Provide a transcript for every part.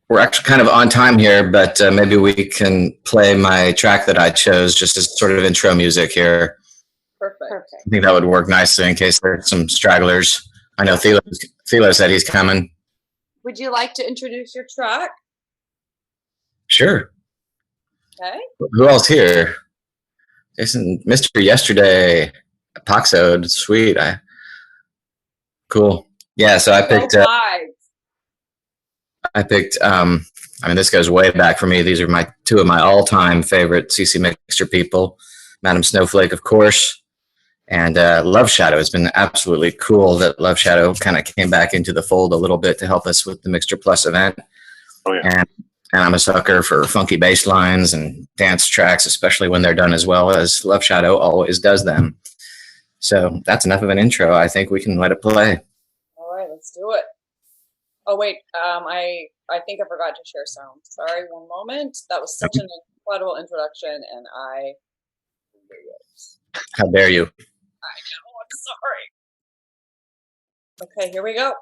We're actually kind of on time here, but maybe we can play my track that I chose just as sort of intro music here. Perfect. I think that would work nicely in case there's some stragglers. I know Thilo said he's coming. Would you like to introduce your track? Sure. Okay. Who else here? Jason, Mr. Yesterday, Epoxode, sweet. Cool. Yeah, so I picked. I mean, this goes way back for me. These are two of my all-time favorite CC Mixter people. Madam Snowflake, of course, and Loveshadow. It's been absolutely cool that Loveshadow kind of came back into the fold a little bit to help us with the MixterPlus event. Oh, yeah. And I'm a sucker for funky bass lines and dance tracks, especially when they're done as well as Loveshadow always does them. So that's enough of an intro. I think we can let it play. All right, let's do it. Oh, wait, I think I forgot to share sound. Sorry, one moment. That was such an incredible introduction, and How dare you? I know, I'm sorry. Okay, here we go.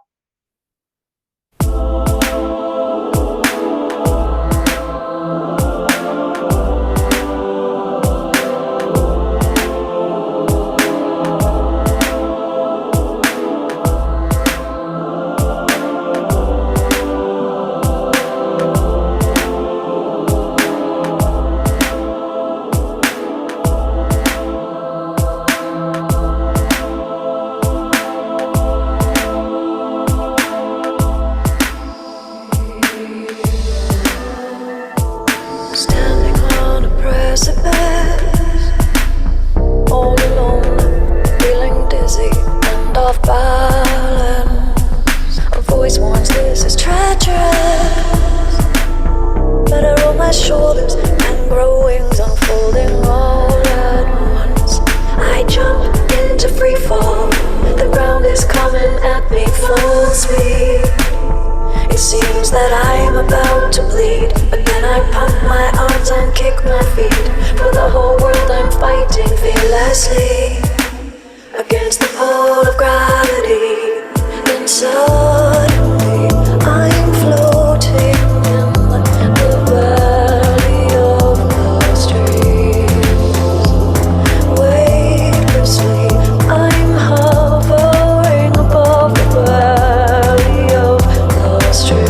Against the pull of gravity, then suddenly I'm floating in the valley of lost dreams. Weightlessly, I'm hovering above the valley of lost dreams.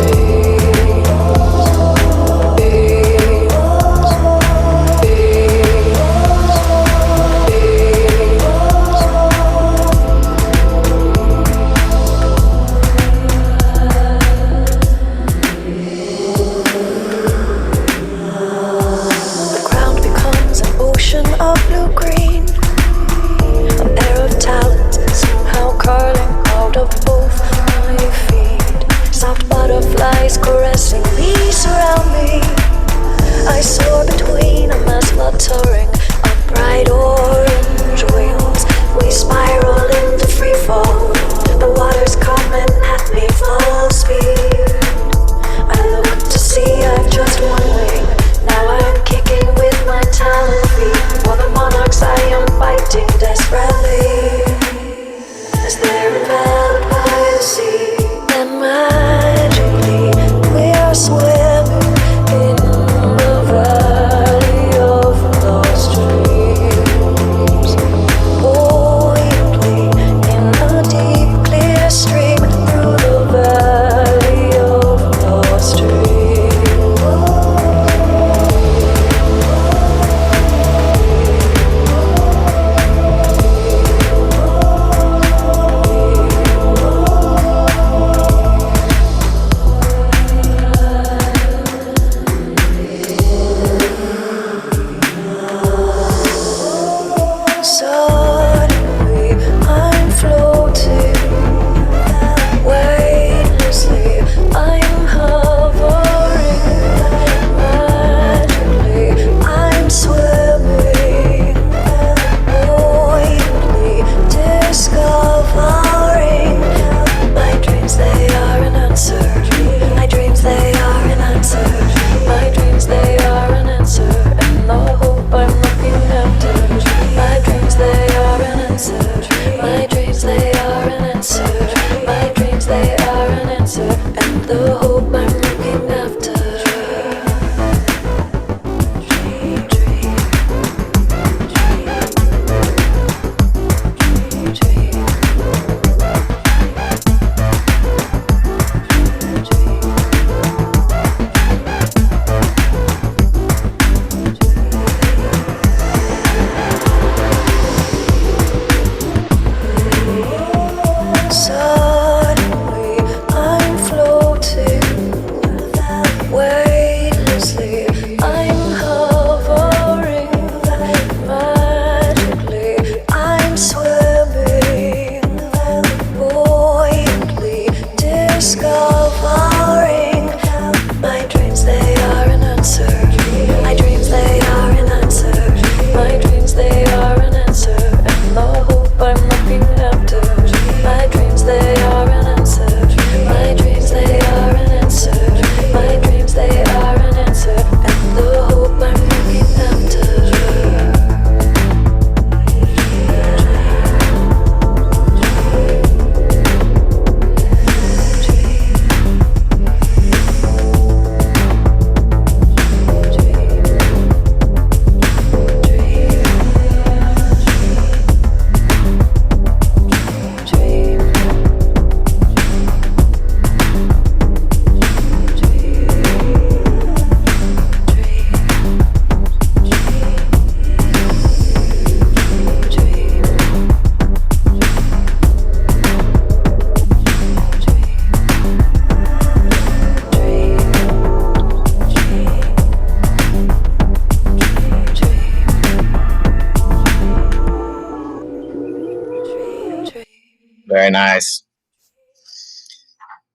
nice.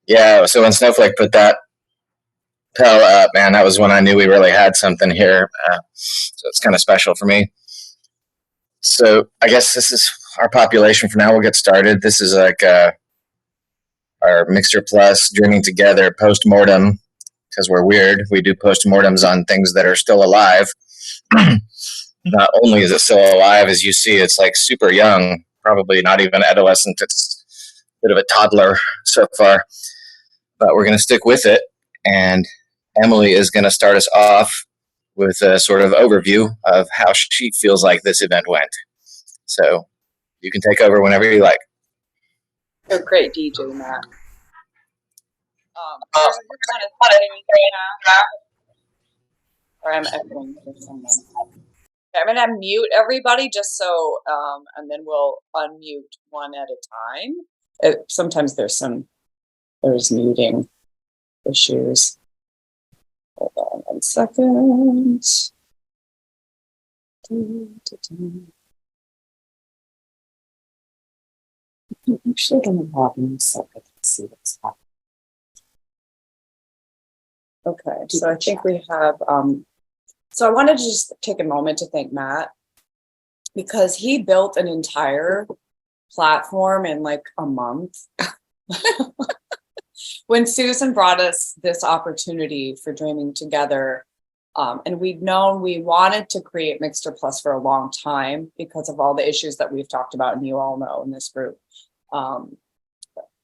Yeah, so when Snowflake put that Pell up, man, that was when I knew we really had something here. So it's kind of special for me. So I guess this is our population for now. We'll get started. This is like our MixterPlus Dreaming Together post-mortem, because we're weird. We do post-mortems on things that are still alive. Not only is it still alive, as you see, it's like super young, probably not even adolescent. It's a bit of a toddler so far, but we're going to stick with it. And Emily is going to start us off with a sort of overview of how she feels like this event went. So you can take over whenever you like. You're a great DJ, Matt. There's a good one of anything, or I'm echoing for someone. Okay, I'm gonna mute everybody just so, and then we'll unmute one at a time. Sometimes there's muting issues. Hold on 1 second. I'm actually going to log in so I can see what's happening. Okay, so I think we have, so I wanted to just take a moment to thank Matt, because he built an entire platform in like a month. When Susan brought us this opportunity for Dreaming Together, and we'd known we wanted to create MixterPlus for a long time because of all the issues that we've talked about and you all know in this group.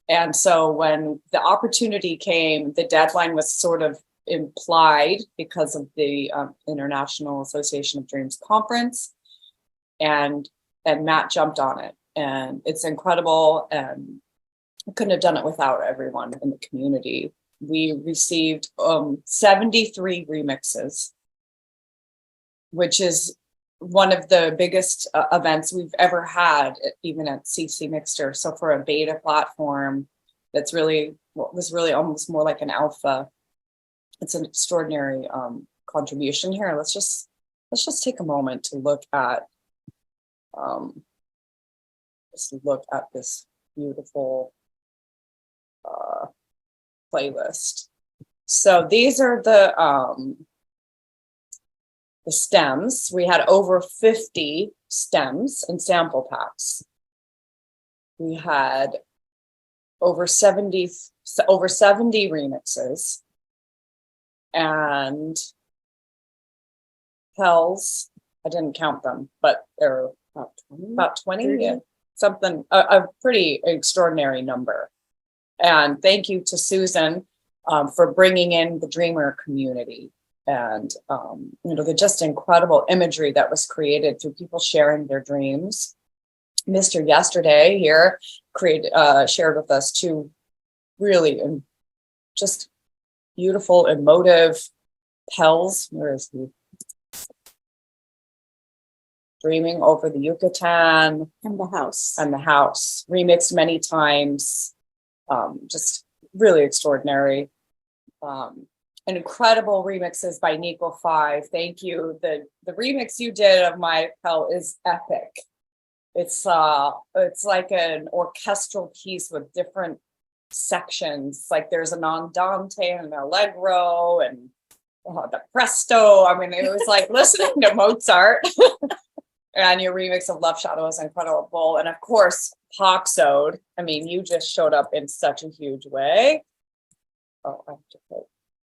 And so when the opportunity came, the deadline was sort of implied because of the International Association of Dreams conference, and Matt jumped on it, and it's incredible, and I couldn't have done it without everyone in the community. We received 73 remixes, which is one of the biggest events we've ever had, even at CC Mixter. So for a beta platform that's was really almost more like an alpha, it's an extraordinary contribution here. Let's just take a moment to look at this beautiful playlist. So these are the stems. We had over 50 stems and sample packs. We had over 70 remixes, and Hells, I didn't count them, but they're about 20, yeah, something, a pretty extraordinary number. And thank you to Susan for bringing in the Dreamer community, and the just incredible imagery that was created through people sharing their dreams. Mr. Yesterday here shared with us two really just beautiful, emotive Pels. Where is he? Dreaming over the Yucatan And the house. remixed many times. Just really extraordinary. And incredible remixes by Nico 5. Thank you. The remix you did of my Pel is epic. It's like an orchestral piece with different sections. Like there's an andante and an allegro and the presto. I mean, it was like listening to Mozart. And your remix of Loveshadow is incredible. And of course, Poxode. I mean, you just showed up in such a huge way. Oh, I have to put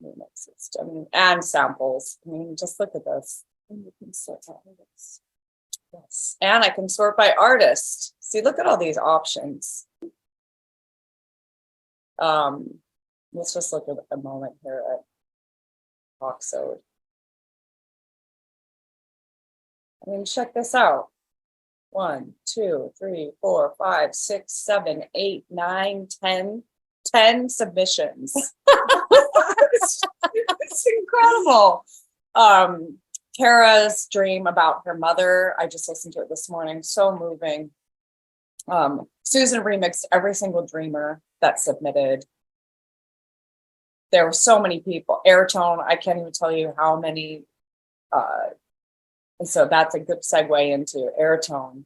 remixes. I mean, and samples. I mean, just look at this. And you can sort by artist. Yes. And I can sort by artist. See, look at all these options. Let's just look at a moment here at Poxode. I mean, check this out. 1, 2, 3, 4, 5, 6, 7, 8, 9, 10 submissions. It's incredible. Kara's dream about her mother, I just listened to it this morning. So moving. Susan remixed every single dreamer that submitted. There were so many people. Airtone, I can't even tell you how many. And so that's a good segue into Airtone,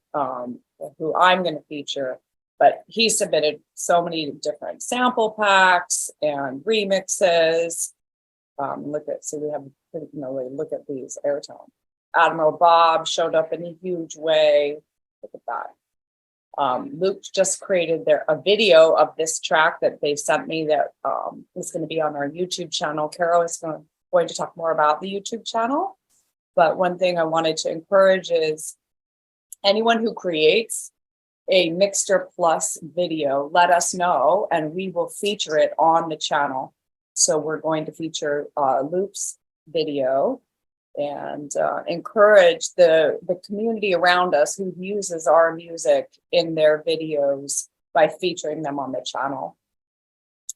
who I'm going to feature. But he submitted so many different sample packs and remixes. So we have, look at these Airtone. Admiral Bob showed up in a huge way. Look at that. Luke just created a video of this track that they sent me that is going to be on our YouTube channel. Carol is going to talk more about the YouTube channel. But one thing I wanted to encourage is anyone who creates a MixterPlus video, let us know and we will feature it on the channel. So we're going to feature Luke's video and encourage the community around us who uses our music in their videos by featuring them on the channel.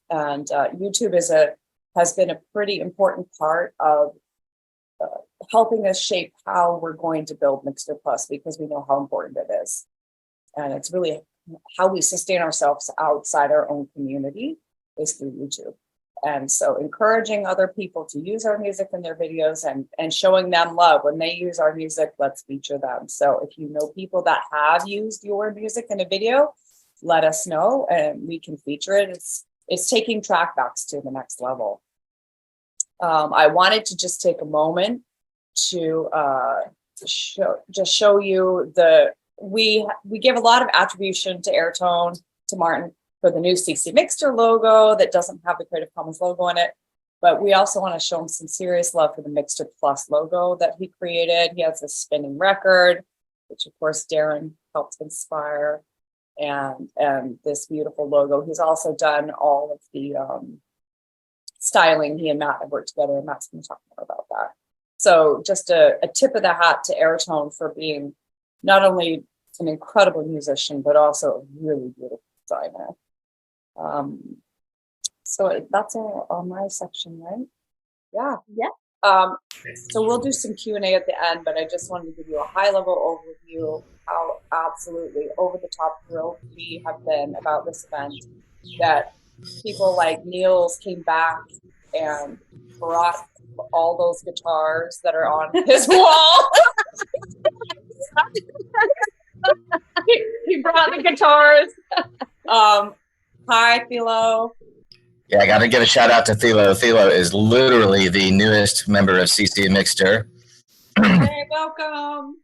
And YouTube has been a pretty important part of helping us shape how we're going to build MixterPlus, because we know how important it is. And it's really how we sustain ourselves outside our own community is through YouTube. And so encouraging other people to use our music in their videos and showing them love. When they use our music, let's feature them. So if you know people that have used your music in a video, let us know and we can feature it. It's taking trackbacks to the next level. I wanted to just take a moment to show you we give a lot of attribution to Airtone, to Martin, for the new CC Mixter logo that doesn't have the Creative Commons logo in it. But we also want to show him some serious love for the MixterPlus logo that he created. He has a spinning record, which of course Darren helped inspire, and this beautiful logo. He's also done all of the styling. He and Matt have worked together, and Matt's going to talk more about that. So just a tip of the hat to Airtone for being not only an incredible musician, but also a really beautiful designer. So that's all on my section, right? Yeah. So we'll do some Q&A at the end, but I just wanted to give you a high-level overview of how absolutely over-the-top thrilled we have been about this event, that people like Niels came back and brought all those guitars that are on his wall. He brought the guitars. Hi, Philo. Yeah, I got to give a shout out to Thilo. Thilo is literally the newest member of CC Mixter. Hey, welcome.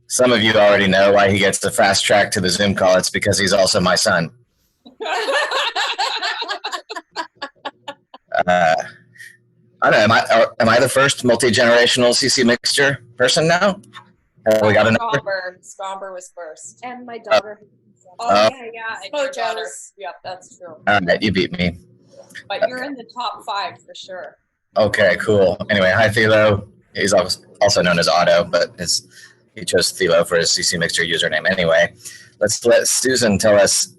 Some of you already know why he gets the fast track to the Zoom call. It's because he's also my son. I don't know. Am I the first multi-generational CC Mixter person now? Have we got another? Scomber was first. And my daughter. Yeah. And your daughter. Yep, that's true. All right, you beat me. But you're in the top 5 for sure. Okay, cool. Anyway, hi Thilo. He's also known as Otto, but he chose Thilo for his CC Mixter username. Anyway, let's let Susan tell us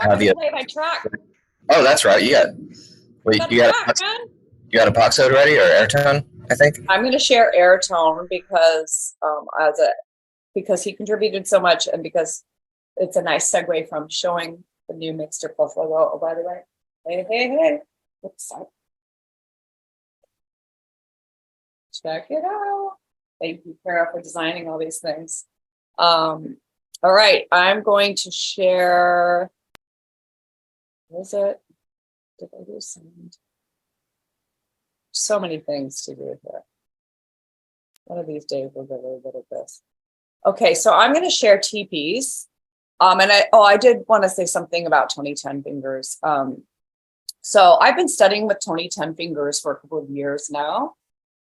how the play my track. Oh, that's right. You got a Poxode ready, or Airtone, I think? I'm going to share Airtone because because he contributed so much, and because it's a nice segue from showing the new MixterPlus logo. Oh, by the way, hey. Oops, sorry. Check it out. Thank you, Kara, for designing all these things. All right, I'm going to share. What is it? Did I do sound? So many things to do here. One of these days we'll get really good at this. Okay, so I'm going to share TPs. And I did want to say something about Tony Ten Fingers. So I've been studying with Tony Ten Fingers for a couple of years now.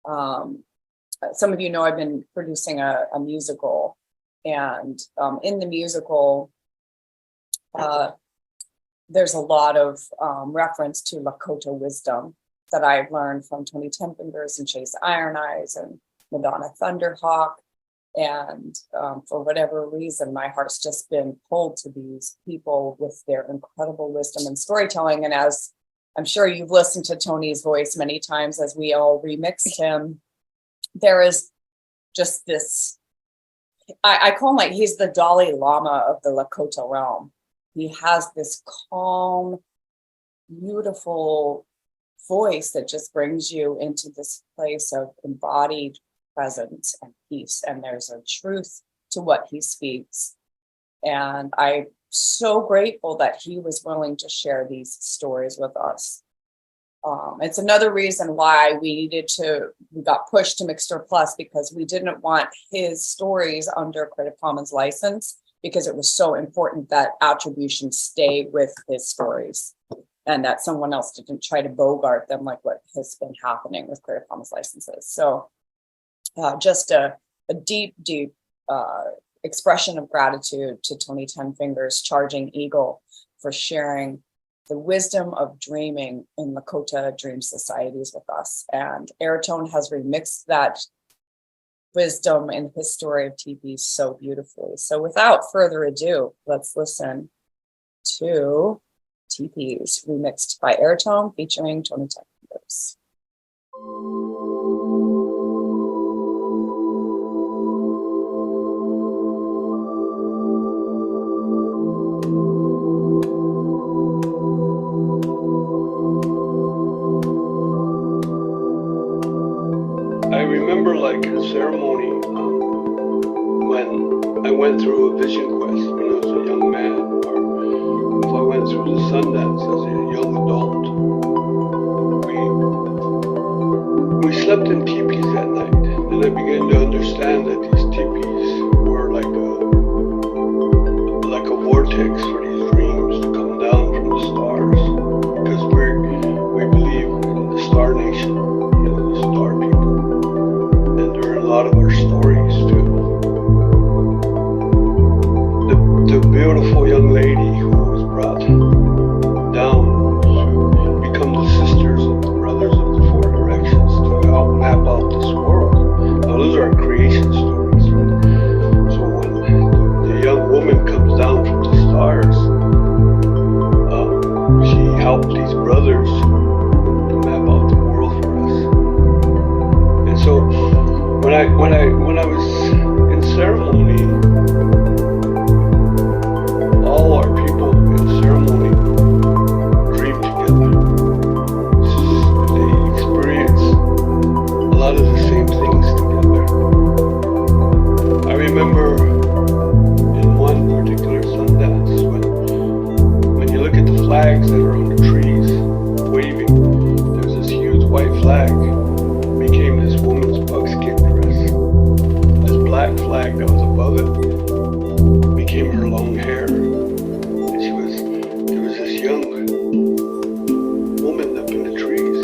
Some of you know I've been producing a musical, and in the musical, there's a lot of reference to Lakota wisdom that I've learned from Tony Ten Fingers and Chase Iron Eyes and Madonna Thunderhawk. And for whatever reason, my heart's just been pulled to these people with their incredible wisdom and storytelling. And as I'm sure you've listened to Tony's voice many times as we all remixed him, there is just this, I call him like he's the Dalai Lama of the Lakota realm. He has this calm, beautiful voice that just brings you into this place of embodied presence and peace. And there's a truth to what he speaks. And I so grateful that he was willing to share these stories with us. It's another reason why we got pushed to MixterPlus, because we didn't want his stories under Creative Commons license, because it was so important that attribution stay with his stories and that someone else didn't try to bogart them like what has been happening with Creative Commons licenses. So just a deep expression of gratitude to Tony Ten Fingers, Charging Eagle, for sharing the wisdom of dreaming in Lakota Dream Societies with us. And Airtone has remixed that wisdom in his story of TP so beautifully. So without further ado, let's listen to TPs remixed by Airtone featuring Tony Ten Fingers. I remember like a ceremony when I went through a vision quest when I was a young man, or if I went through the Sundance as a young adult. We slept in teepees that night, and I began to understand that these teepees were like a vortex for these dreams to come down from the stars, because we believe in the Star Nation, the Star people. A lot of our stories too. The beautiful young lady who was brought down to become the sisters of the brothers of the four directions to help map out this world. Now those are our creation stories, right? So when the young woman comes down from the stars, she helped these brothers to map out the world for us. And so when I was in ceremony, all our people in ceremony dreamed together. They experienced a lot of the same things together. I remember in one particular Sundance when you look at the flags that are on the trees waving, there's this huge white flag became this woman's buckskin dress. This black flag that was above it became her long hair. And there was this young woman up in the trees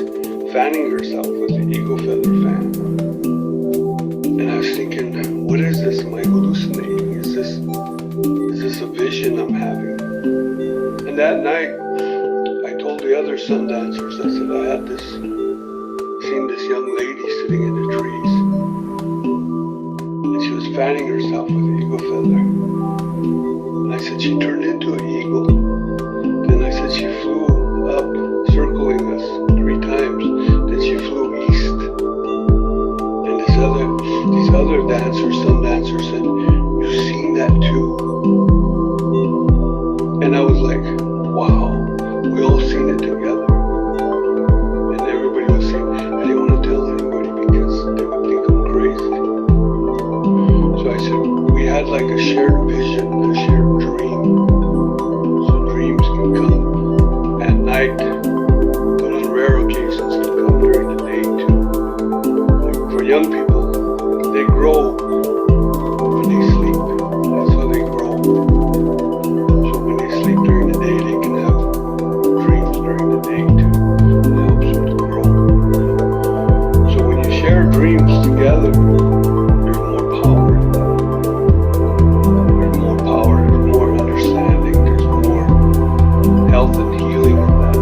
fanning herself with an eagle feather fan. And I was thinking, what is this? Am I hallucinating? Is this a vision I'm having? And that night, I told the other Sundancers, I said I had seen this young lady sitting in the trees, and she was fanning herself with an eagle feather. And I said she turned into an eagle. Then I said she flew up, circling us 3 times. Then she flew east. And these other dancers, some dancers said, "You've seen that too?" And I was like, wow, we all seen it together. And everybody was saying, I didn't want to tell anybody because they would think I'm crazy. So I said, we had like a shared vision, a shared dream. So dreams can come at night, but on rare occasions can come during the day too. Like for young people, they grow when they sleep. That's how they grow. So when they sleep during the day, they can have dreams during the day too. It helps them to grow. So when you share dreams together, there's more power in that. There's more power, there's more understanding, there's more health and healing in that.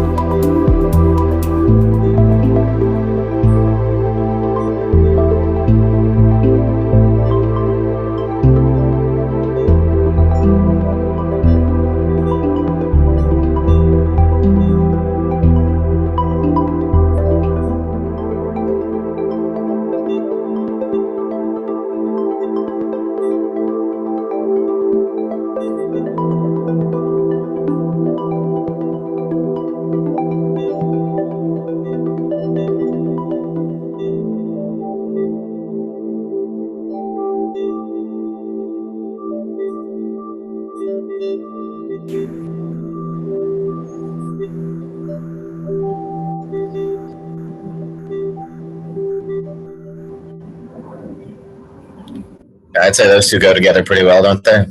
I'd say those two go together pretty well, don't they?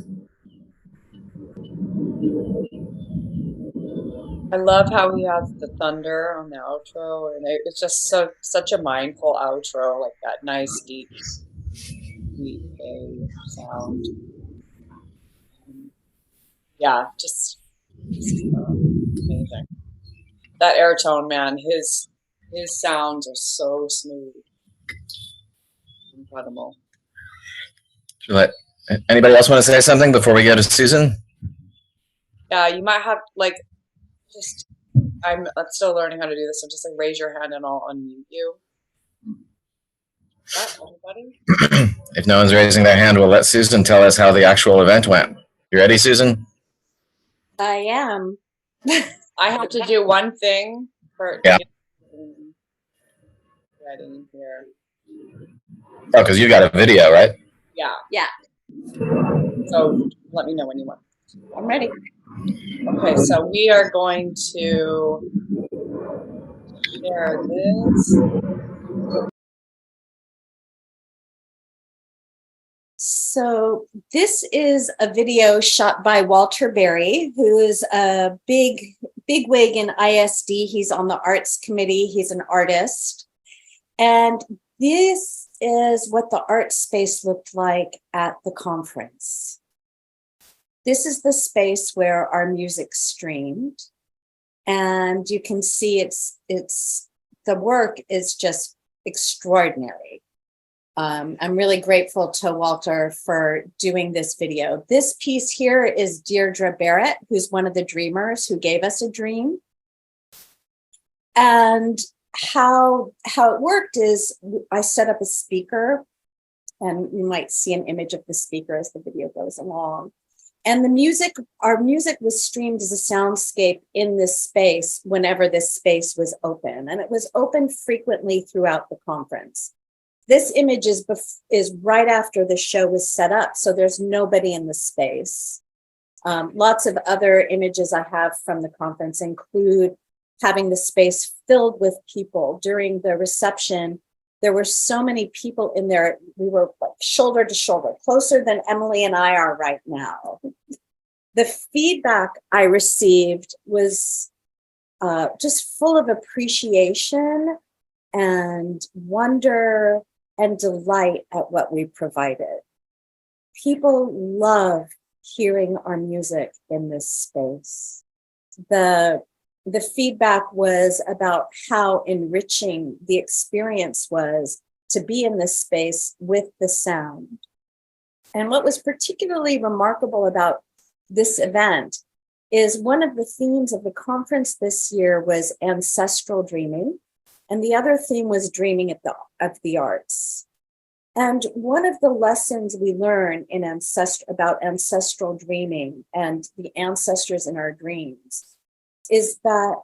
I love how he has the thunder on the outro, and it's just such a mindful outro, like that nice deep sweet A sound. Yeah, just amazing. That airtone, man, his sounds are so smooth, incredible. But anybody else want to say something before we go to Susan? Yeah, you might have like just. I'm still learning how to do this, so just like raise your hand and I'll unmute you. Yeah, everybody. If no one's raising their hand, we'll let Susan tell us how the actual event went. You ready, Susan? I am. I have to do one thing for Yeah. ready here. Oh, because you got a video, right? Yeah. Yeah. So let me know when you want. I'm ready. Okay, so we are going to share this. So this is a video shot by Walter Berry, who is a big wig in ISD. He's on the arts committee. He's an artist. And this is what the art space looked like at the conference. This is the space where our music streamed. And you can see it's the work is just extraordinary. I'm really grateful to Walter for doing this video. This piece here is Deirdre Barrett, who's one of the dreamers who gave us a dream. And how it worked is I set up a speaker, and you might see an image of the speaker as the video goes along. And the music, our music was streamed as a soundscape in this space whenever this space was open. And it was open frequently throughout the conference. This image is right after the show was set up, so there's nobody in the space. Lots of other images I have from the conference include having the space filled with people. During the reception, there were so many people in there. We were like shoulder to shoulder, closer than Emily and I are right now. The feedback I received was just full of appreciation and wonder and delight at what we provided. People love hearing our music in this space. The feedback was about how enriching the experience was to be in this space with the sound. And what was particularly remarkable about this event is one of the themes of the conference this year was ancestral dreaming, and the other theme was dreaming at the arts. And one of the lessons we learn in about ancestral dreaming and the ancestors in our dreams is that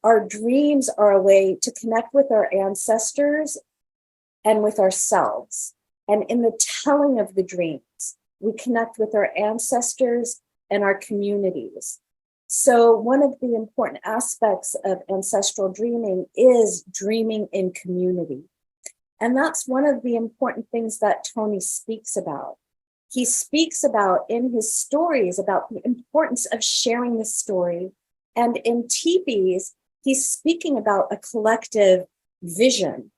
our dreams are a way to connect with our ancestors and with ourselves. And in the telling of the dreams, we connect with our ancestors and our communities. So one of the important aspects of ancestral dreaming is dreaming in community. And that's one of the important things that Tony speaks about. He speaks about in his stories about the importance of sharing the story. And in teepees, he's speaking about a collective vision.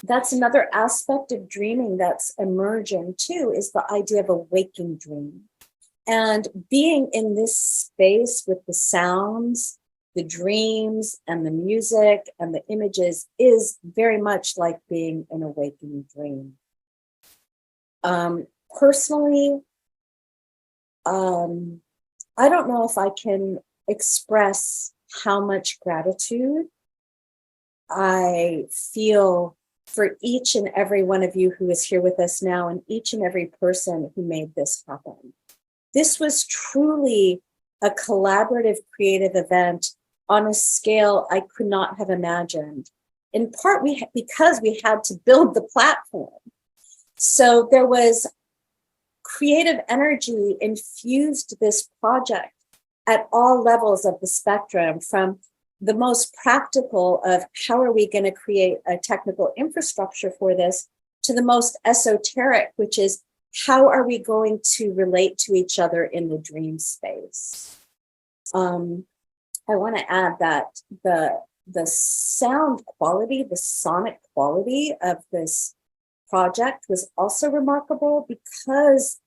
That's another aspect of dreaming that's emerging too, is the idea of a waking dream. And being in this space with the sounds, the dreams, and the music, and the images is very much like being in a waking dream. Personally, I don't know if I can express how much gratitude I feel for each and every one of you who is here with us now, and each and every person who made this happen. This was truly a collaborative, creative event on a scale I could not have imagined. In part, because we had to build the platform. So there was creative energy infused this project at all levels of the spectrum, from the most practical of how are we going to create a technical infrastructure for this, to the most esoteric, which is how are we going to relate to each other in the dream space? I want to add that the sound quality, the sonic quality of this project was also remarkable because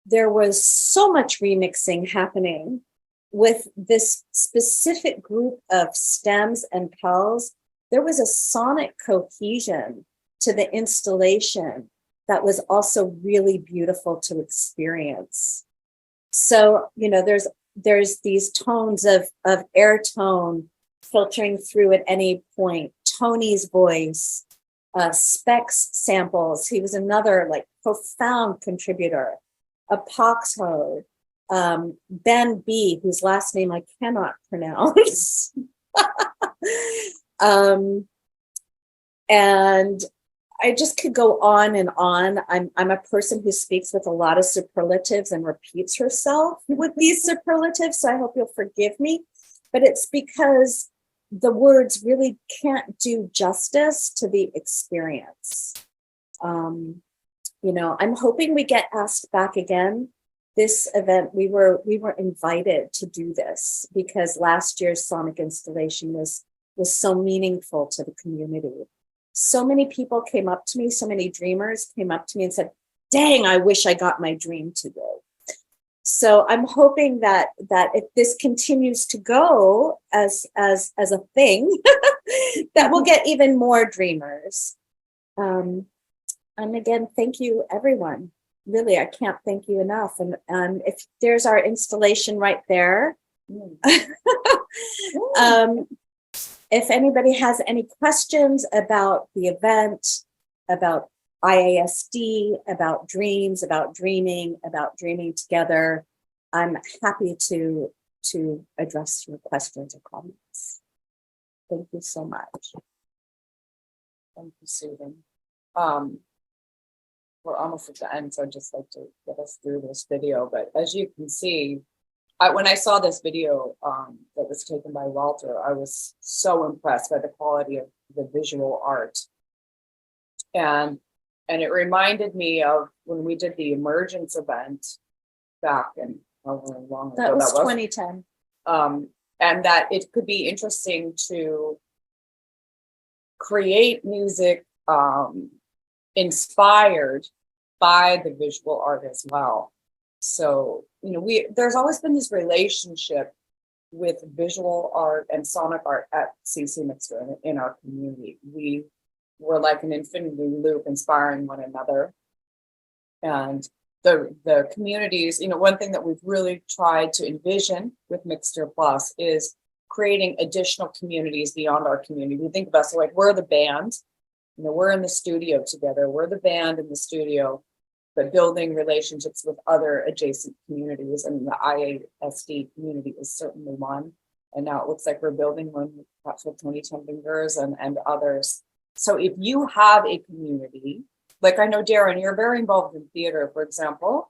there was so much remixing happening with this specific group of stems and pels. There was a sonic cohesion to the installation that was also really beautiful to experience. So, you know, there's these tones of air tone filtering through at any point. Tony's voice, Specs samples. He was another like profound contributor. Apoxhode, Ben B, whose last name I cannot pronounce. And I just could go on and on. I'm a person who speaks with a lot of superlatives and repeats herself with these superlatives, so I hope you'll forgive me. But it's because the words really can't do justice to the experience. You know, I'm hoping we get asked back again. This event, we were invited to do this because last year's sonic installation was so meaningful to the community. So many people came up to me, so many dreamers came up to me and said, dang, I wish I got my dream to go. So I'm hoping that if this continues to go as a thing, that we'll get even more dreamers. And again, thank you, everyone. Really, I can't thank you enough. And if there's our installation right there. If anybody has any questions about the event, about IASD, about dreams, about dreaming together, I'm happy to address your questions or comments. Thank you so much. Thank you, Susan. We're almost at the end, so I'd just like to get us through this video. But as you can see, when I saw this video that was taken by Walter, I was so impressed by the quality of the visual art. And it reminded me of when we did the Emergence event back in however long ago that was 2010. And that it could be interesting to create music inspired by the visual art as well. So, you know, there's always been this relationship with visual art and sonic art at CC Mixter in our community. We were like an infinity loop inspiring one another. And the communities, you know, one thing that we've really tried to envision with MixterPlus is creating additional communities beyond our community. We think of us like we're the band, you know, we're in the studio together, we're the band in the studio, but building relationships with other adjacent communities, and the IASD community is certainly one. And now it looks like we're building one perhaps with Tony Fingers and others. So if you have a community, like I know Darren, you're very involved in theater, for example,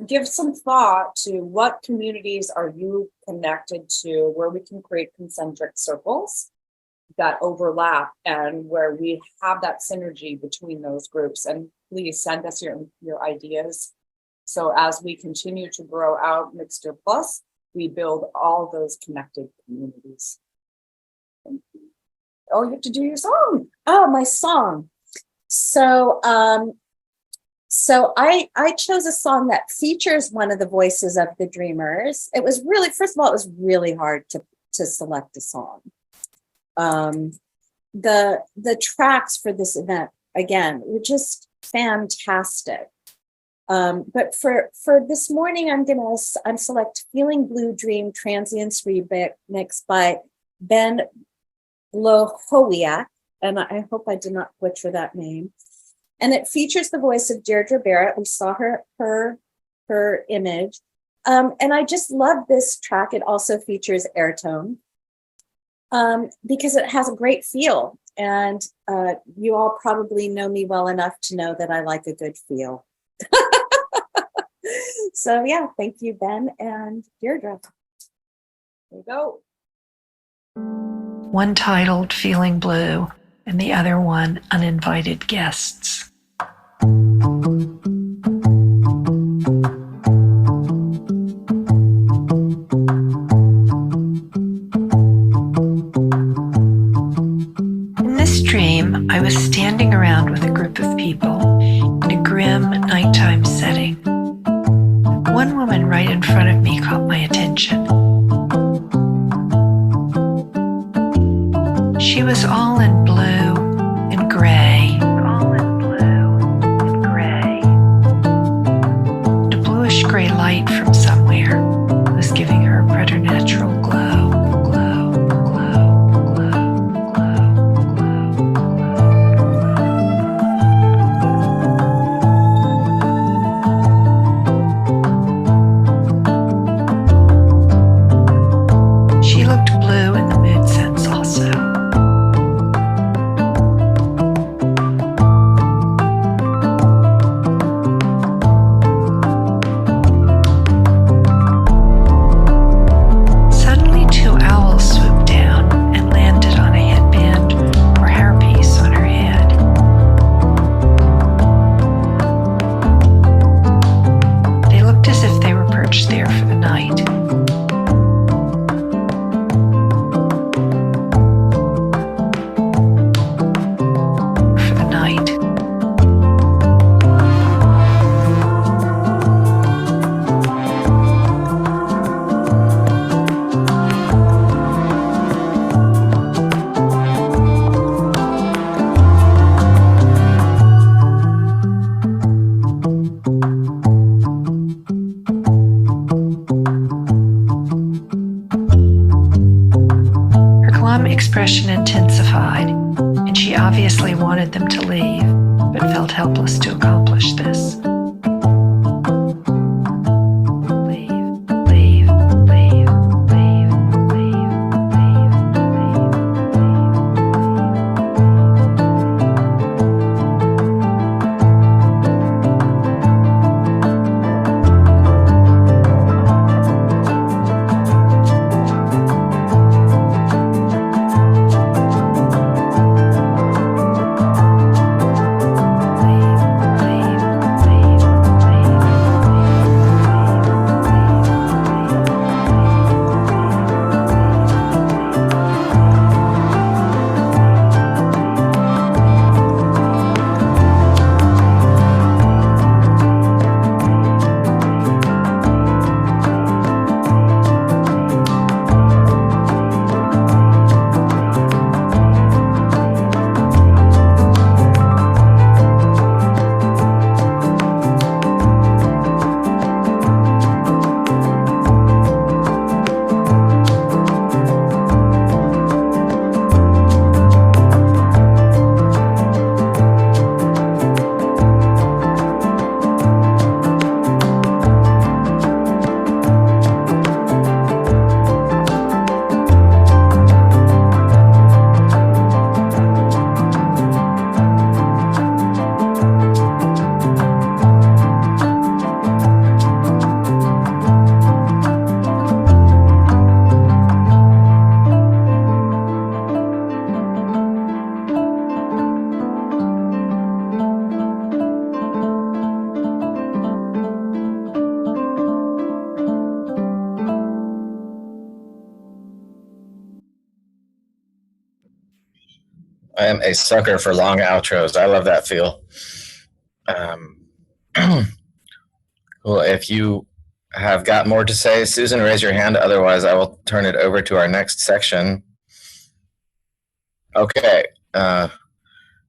give some thought to what communities are you connected to where we can create concentric circles that overlap and where we have that synergy between those groups. And please send us your ideas. So as we continue to grow out MixterPlus, we build all those connected communities. Thank you. Oh, you have to do your song. Oh, my song. So I chose a song that features one of the voices of the Dreamers. It was really, first of all, it was really hard to select a song. The tracks for this event, again, were just fantastic. But for this morning, I'm select Feeling Blue Dream Transience Remix by Ben Lohowiak, and I hope I did not butcher that name. And it features the voice of Deirdre Barrett. We saw her image. And I just love this track. It also features airtone because it has a great feel. And you all probably know me well enough to know that I like a good feel. So yeah, thank you, Ben and Deirdre. There you go. One titled Feeling Blue, and the other one uninvited guests. In this dream, I was standing around with a group of people in a grim nighttime setting. One woman right in front of me caught my attention. She was all in blue and gray. And a bluish-gray light from somewhere was giving her a preternatural glow. She looked blue in the mood sense also. Suddenly, two owls swooped down and landed on a headband or hairpiece on her head. They looked as if they were perched there for the night. For the night. Her glum expression intensified, and she obviously wanted them to leave, but felt helpless to accomplish this. I am a sucker for long outros. I love that feel. Well, if you have got more to say, Susan, raise your hand. Otherwise, I will turn it over to our next section. Okay. I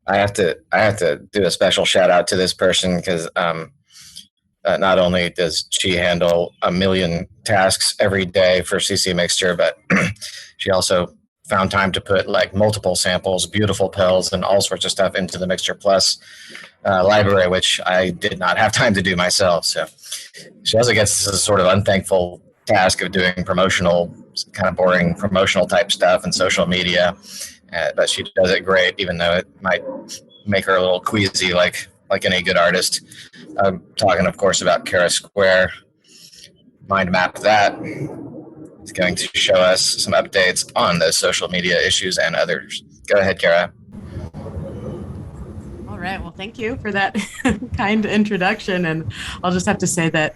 have to do a special shout out to this person because not only does she handle a million tasks every day for CC Mixter, but she also found time to put like multiple samples, beautiful pills, and all sorts of stuff into the MixterPlus library, which I did not have time to do myself. So she also gets this sort of unthankful task of doing promotional, kind of boring promotional type stuff and social media. But she does it great, even though it might make her a little queasy, like any good artist. I'm talking, of course, about Kara Square. Mind map that. It's going to show us some updates on those social media issues and others. Go ahead, Kara. right. Well, thank you for that kind introduction. And I'll just have to say that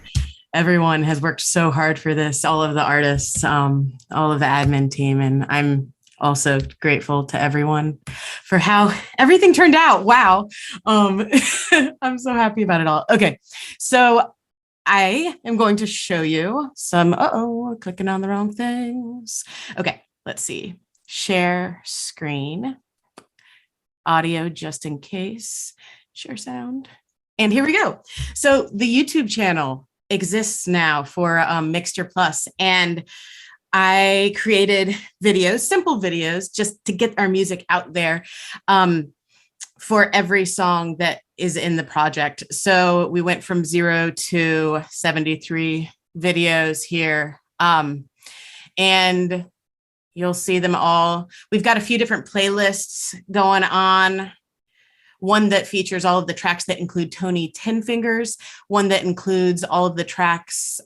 everyone has worked so hard for this, all of the artists, all of the admin team. And I'm also grateful to everyone for how everything turned out. Wow. I'm so happy about it all. Okay. So I am going to show you some, clicking on the wrong things. Okay, let's see. Share screen, audio just in case, share sound. And here we go. So the YouTube channel exists now for MixterPlus, and I created videos, simple videos, just to get our music out there for every song that is in the project. So we went from 0 to 73 videos here. And you'll see them all. We've got a few different playlists going on. One that features all of the tracks that include Tony 10 Fingers, one that includes all of the tracks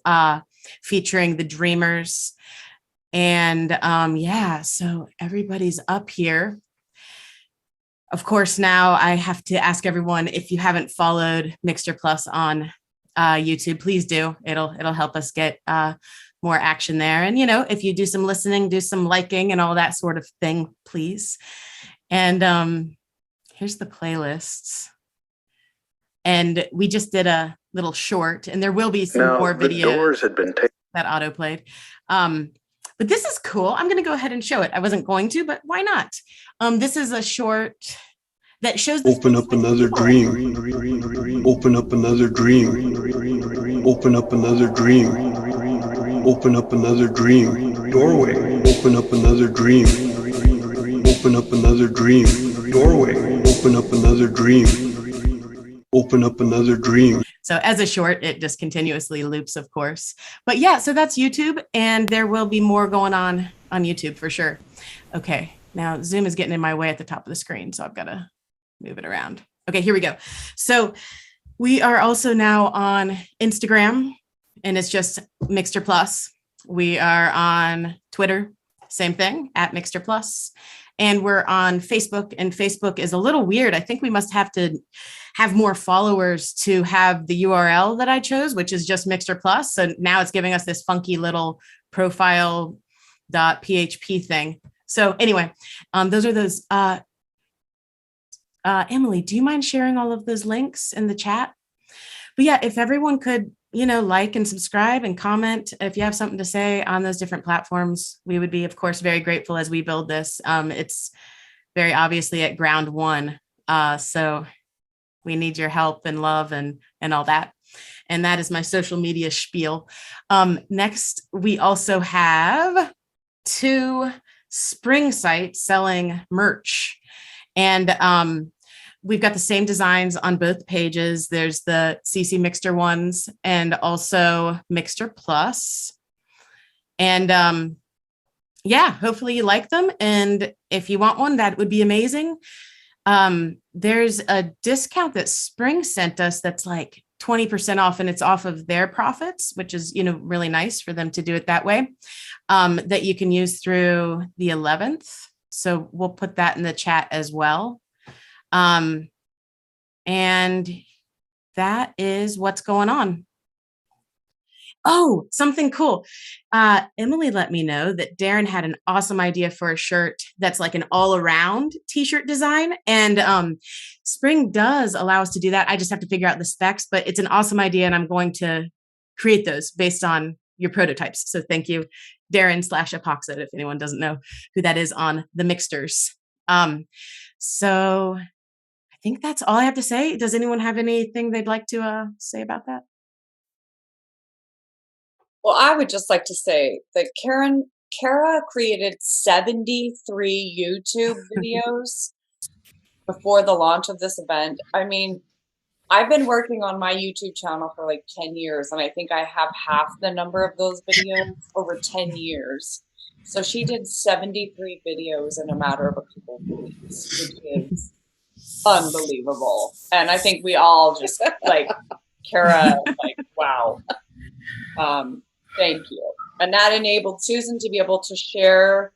featuring the Dreamers. And yeah, so everybody's up here. Of course, now I have to ask everyone, if you haven't followed MixterPlus on YouTube, please do. It'll help us get more action there. And, you know, if you do some listening, do some liking and all that sort of thing, please. And here's the playlists. And we just did a little short, and there will be some more videos that auto played. But this is cool. I'm going to go ahead and show it. I wasn't going to, but why not? This is a short that shows the Open up another dream. Open up another dream. Open up another dream. Open up another dream. Doorway. Open up another dream. Open up another dream. Doorway. Open up another dream. Open up another dream. So as a short, it just continuously loops, of course. But yeah, so that's YouTube, and there will be more going on YouTube for sure. Okay, now Zoom is getting in my way at the top of the screen, so I've got to move it around. Okay, here we go. So we are also now on Instagram, and it's just MixterPlus. We are on Twitter, same thing, at MixterPlus. And we're on Facebook, and Facebook is a little weird. I think we must have to have more followers to have the URL that I chose, which is just MixterPlus. So now it's giving us this funky little profile.php thing. So anyway, those are those. Emily, do you mind sharing all of those links in the chat? But yeah, if everyone could, you know, like and subscribe and comment if you have something to say on those different platforms, we would be, of course, very grateful as we build this. It's very obviously at ground one. So we need your help and love and all that. And that is my social media spiel. Next, we also have 2 spring sites selling merch. And we've got the same designs on both pages. There's the CC Mixter ones and also MixterPlus. And yeah, hopefully you like them. And if you want one, that would be amazing. There's a discount that Spring sent us that's like 20% off, and it's off of their profits, which is, you know, really nice for them to do it that way, that you can use through the 11th. So we'll put that in the chat as well. And that is what's going on. Oh, something cool. Emily let me know that Darren had an awesome idea for a shirt that's like an all-around t-shirt design. And Spring does allow us to do that. I just have to figure out the specs, but it's an awesome idea, and I'm going to create those based on your prototypes. So thank you, Darren /Epoxid, if anyone doesn't know who that is on the Mixters. So I think that's all I have to say. Does anyone have anything they'd like to say about that? Well, I would just like to say that Kara created 73 YouTube videos before the launch of this event. I mean, I've been working on my YouTube channel for like 10 years, and I think I have half the number of those videos over 10 years. So she did 73 videos in a matter of a couple of weeks, which is unbelievable. And I think we all just like, Kara, like, wow. Thank you. And that enabled Susan to be able to share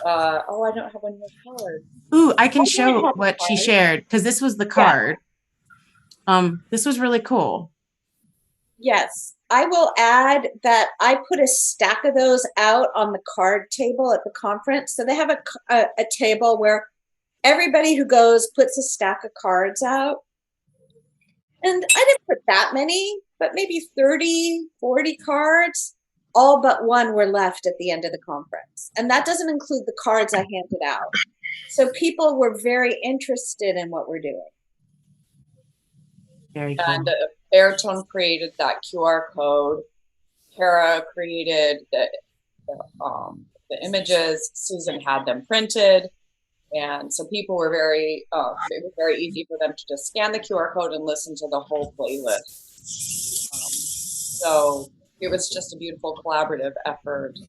Oh, I don't have one more card. Ooh, I can I show have a what she card. shared because this was the card. This was really cool. Yes, I will add that I put a stack of those out on the card table at the conference. So they have a table where everybody who goes puts a stack of cards out. And I didn't put that many, but maybe 30, 40 cards. All but one were left at the end of the conference. And that doesn't include the cards I handed out. So people were very interested in what we're doing. Very cool. And Airtone created that QR code. Kara created the images. Susan had them printed. And so people were it was very easy for them to just scan the QR code and listen to the whole playlist. So it was just a beautiful collaborative effort.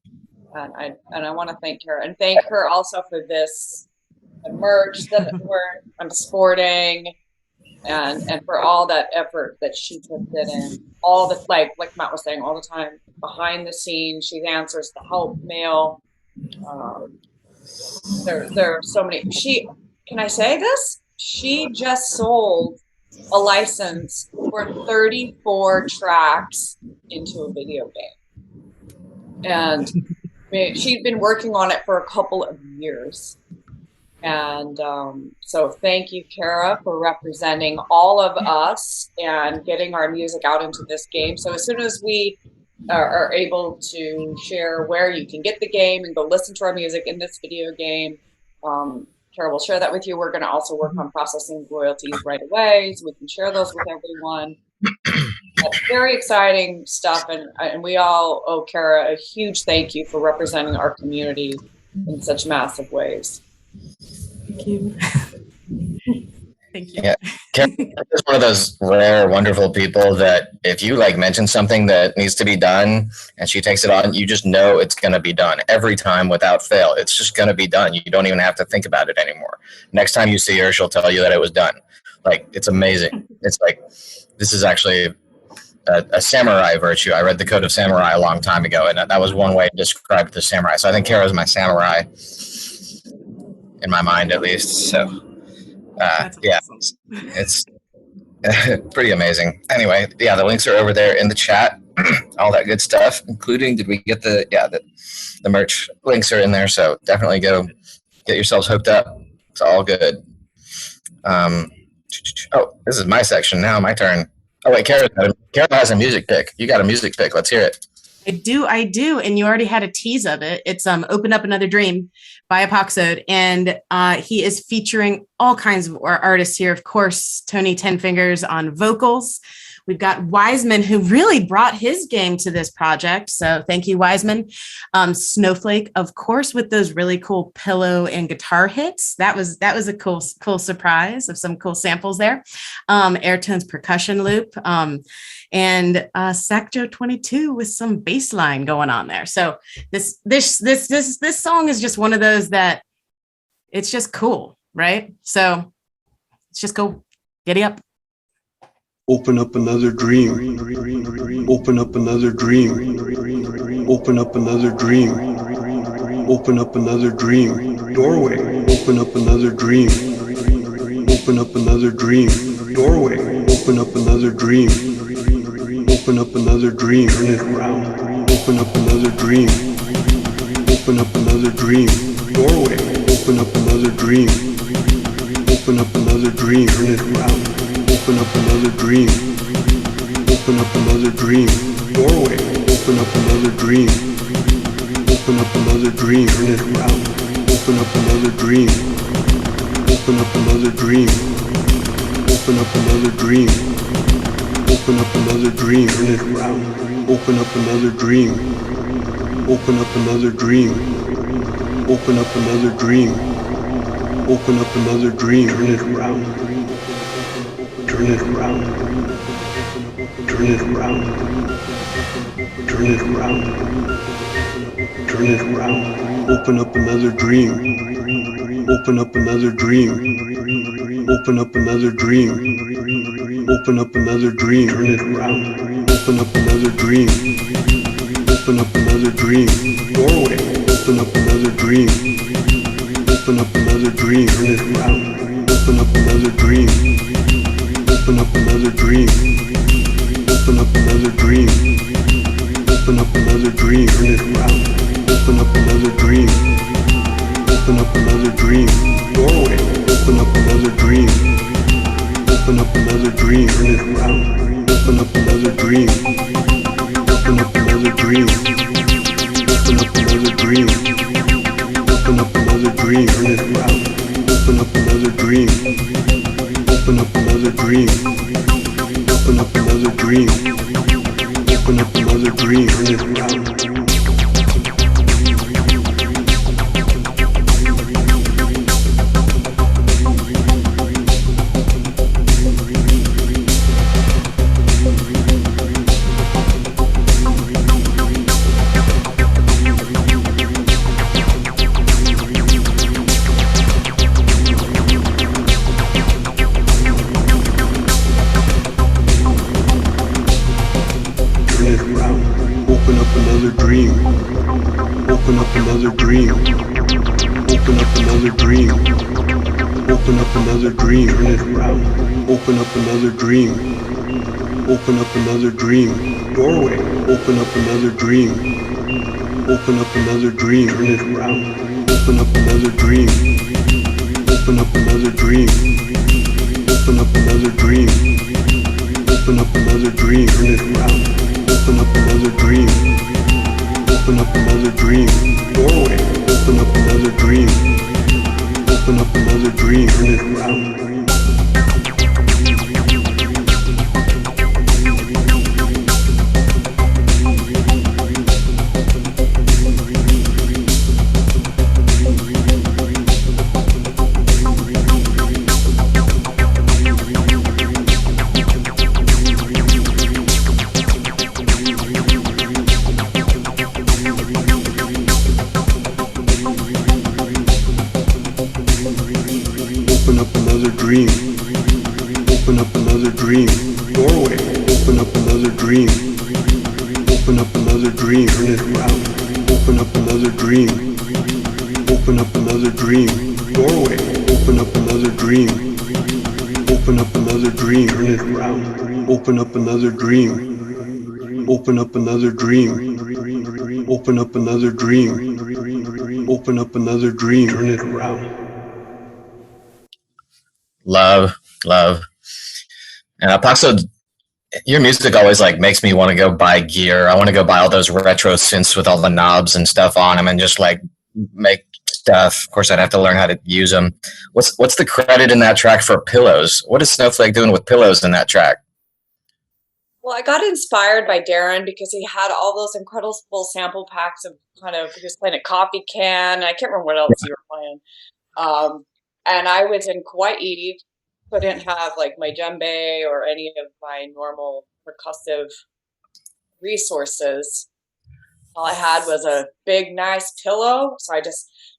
And I want to thank Kara and thank her also for the merch that I'm sporting and for all that effort that she puts in. All the, like Matt was saying, all the time behind the scenes, she answers the help mail. There are so many. Can I say this? She just sold a license for 34 tracks into a video game. And she'd been working on it for a couple of years. And so thank you, Kara, for representing all of us and getting our music out into this game. So as soon as we are able to share where you can get the game and go listen to our music in this video game, Kara will share that with you. We're going to also work on processing royalties right away so we can share those with everyone. That's very exciting stuff, and we all owe Kara a huge thank you for representing our community in such massive ways. Thank you. Thank you. Yeah, Kara is one of those rare, wonderful people that if you like mention something that needs to be done and she takes it on, you just know it's going to be done every time without fail. It's just going to be done. You don't even have to think about it anymore. Next time you see her, she'll tell you that it was done. Like, it's amazing. It's like, this is actually a samurai virtue. I read the Code of Samurai a long time ago, and that was one way to describe the samurai. So I think Kara's my samurai in my mind, at least. So. Yeah, it's pretty amazing. Anyway, yeah, the links are over there in the chat, all that good stuff, including, did we get the merch links are in there. So definitely go get yourselves hooked up. It's all good. Oh, this is my section now, my turn. Oh wait, Kara has a music pick. You got a music pick. Let's hear it. I do. And you already had a tease of it. It's Open Up Another Dream by Apoxode. And he is featuring all kinds of artists here. Of course, Tony Ten Fingers on vocals. We've got Wiseman, who really brought his game to this project. So thank you, Wiseman. Snowflake, of course, with those really cool pillow and guitar hits. That was a cool surprise of some cool samples there. Airtone's percussion loop. And Sacjo 22 with some bass line going on there. So this song is just one of those that it's just cool, right? So let's just go giddy up. Open up another dream. Open up another dream. Open up another dream. Open up another dream. Doorway. Open up another dream. Open up another dream. Doorway. Open up another dream. Open up another dream. Turn it around. Open up another dream. Open up another dream. Doorway. Open up another dream. Open up another dream. Turn it around. Open up another dream. Open up another dream. Doorway. Open up another dream. Open up another dream. Turn it around. Open up another dream. Open up another dream. Open up another dream. Open up another dream. Turn it around. Open up another dream. Open up another dream. Open up another dream. Open up another dream. Turn it around. Turn it around. Turn it around. Turn it around. Turn it around. Open up another dream. Open up another dream. Open up another dream. Open up another dream. Turn it around. Open up another dream. Open up another dream. Doorway. Open up another dream. Open up another dream. Turn it around. Open up another dream. Open up another dream. Open up another dream. Open up another dream. Turn it around. Open up another dream. Open up another dream. Doorway. Open up another dream. Open up another dream. Turn it around. Open up another dream. Open up another dream. Open up another dream. Open up another dream. Turn it around. Open up another dream. Open up another dream. Open up another dream. Open up another dream. Turn it around. Dream. Open up another dream. Open up another dream. Open up another dream. Turn it around. Open up another dream. Open up another dream. Doorway. Open up another dream. Open up another dream. Turn it around. Open up another dream. Open up another dream. Open up another dream. Open up another dream. Turn it around. Open up another dream. Open up another dream. Doorway. Open up another dream. Open up another dream. Turn it around. Open up another dream. Open up another dream. Doorway. Open up another dream. Open up another dream. Turn it around. Open up another dream. Open up another dream. Doorway. Open up another dream. Open up another dream. Turn it around. Open up another dream. Open up another dream. Open up another dream. Open up another dream. Turn it around. Love. And Apoxo, your music always like makes me want to go buy gear. I want to go buy all those retro synths with all the knobs and stuff on them and just like make stuff. Of course, I'd have to learn how to use them. What's the credit in that track for pillows? What is Snowflake doing with pillows in that track? Well, I got inspired by Darren because he had all those incredible sample packs of kind of, he was playing a coffee can. I can't remember what else you were playing. And I was in Kauai, couldn't have like my djembe or any of my normal percussive resources. All I had was a big, nice pillow. So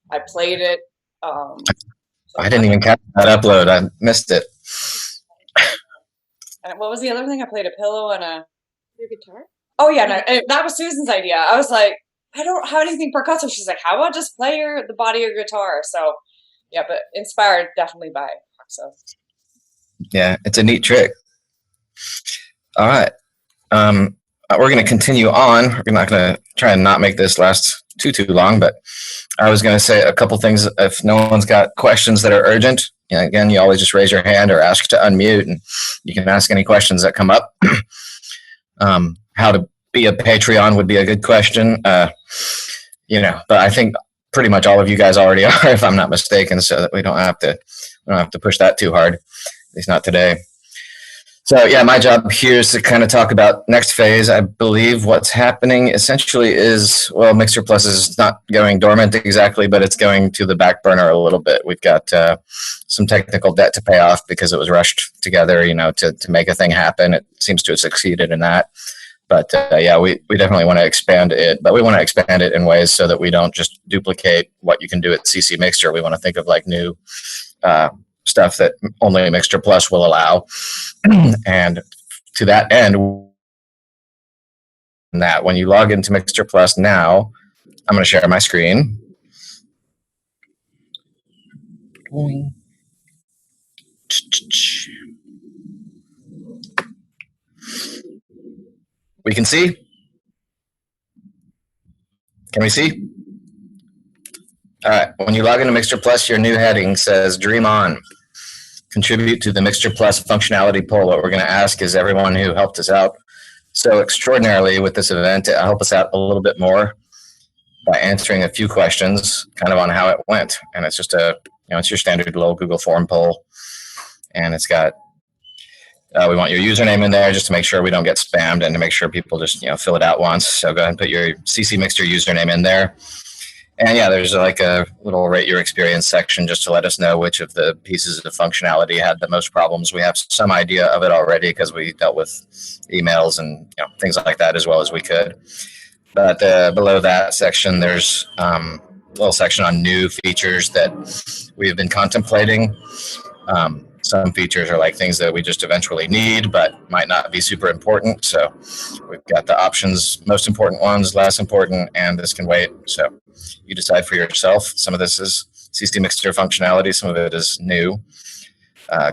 I played it. I didn't even catch that upload. I missed it. And what was the other thing? I played a pillow and your guitar. Oh yeah, no, that was Susan's idea. I was like, I don't have anything percussive. She's like, how about just play the body of your guitar? So yeah, but inspired definitely by Apoxo. Yeah, it's a neat trick. All right. We're going to continue on. We're not going to try and not make this last too long, but I was going to say a couple things. If no one's got questions that are urgent, again, you always just raise your hand or ask to unmute, and you can ask any questions that come up. How to be a Patreon would be a good question. But I think pretty much all of you guys already are, if I'm not mistaken, so that we don't have to push that too hard, at least not today. So yeah, my job here is to kind of talk about next phase. I believe what's happening essentially is, well, MixterPlus is not going dormant exactly, but it's going to the back burner a little bit. We've got some technical debt to pay off because it was rushed together, to make a thing happen. It seems to have succeeded in that. But yeah, we definitely want to expand it, but we want to expand it in ways so that we don't just duplicate what you can do at CC Mixter. We want to think of like new stuff that only MixterPlus will allow. And to that end, that when you log into MixterPlus now, I'm going to share my screen. Boing. We can see? Can we see? All right. When you log into MixterPlus, your new heading says Dream On. Contribute to the MixterPlus functionality poll. What we're going to ask is everyone who helped us out so extraordinarily with this event to help us out a little bit more by answering a few questions kind of on how it went. And it's just it's your standard little Google form poll. And it's got, we want your username in there just to make sure we don't get spammed and to make sure people just, fill it out once. So go ahead and put your CC Mixter username in there. And yeah, there's like a little rate your experience section just to let us know which of the pieces of functionality had the most problems. We have some idea of it already because we dealt with emails and things like that as well as we could. But below that section, there's a little section on new features that we've been contemplating. Some features are like things that we just eventually need, but might not be super important. So we've got the options, most important ones, less important, and this can wait. So you decide for yourself. Some of this is CC Mixter functionality. Some of it is new.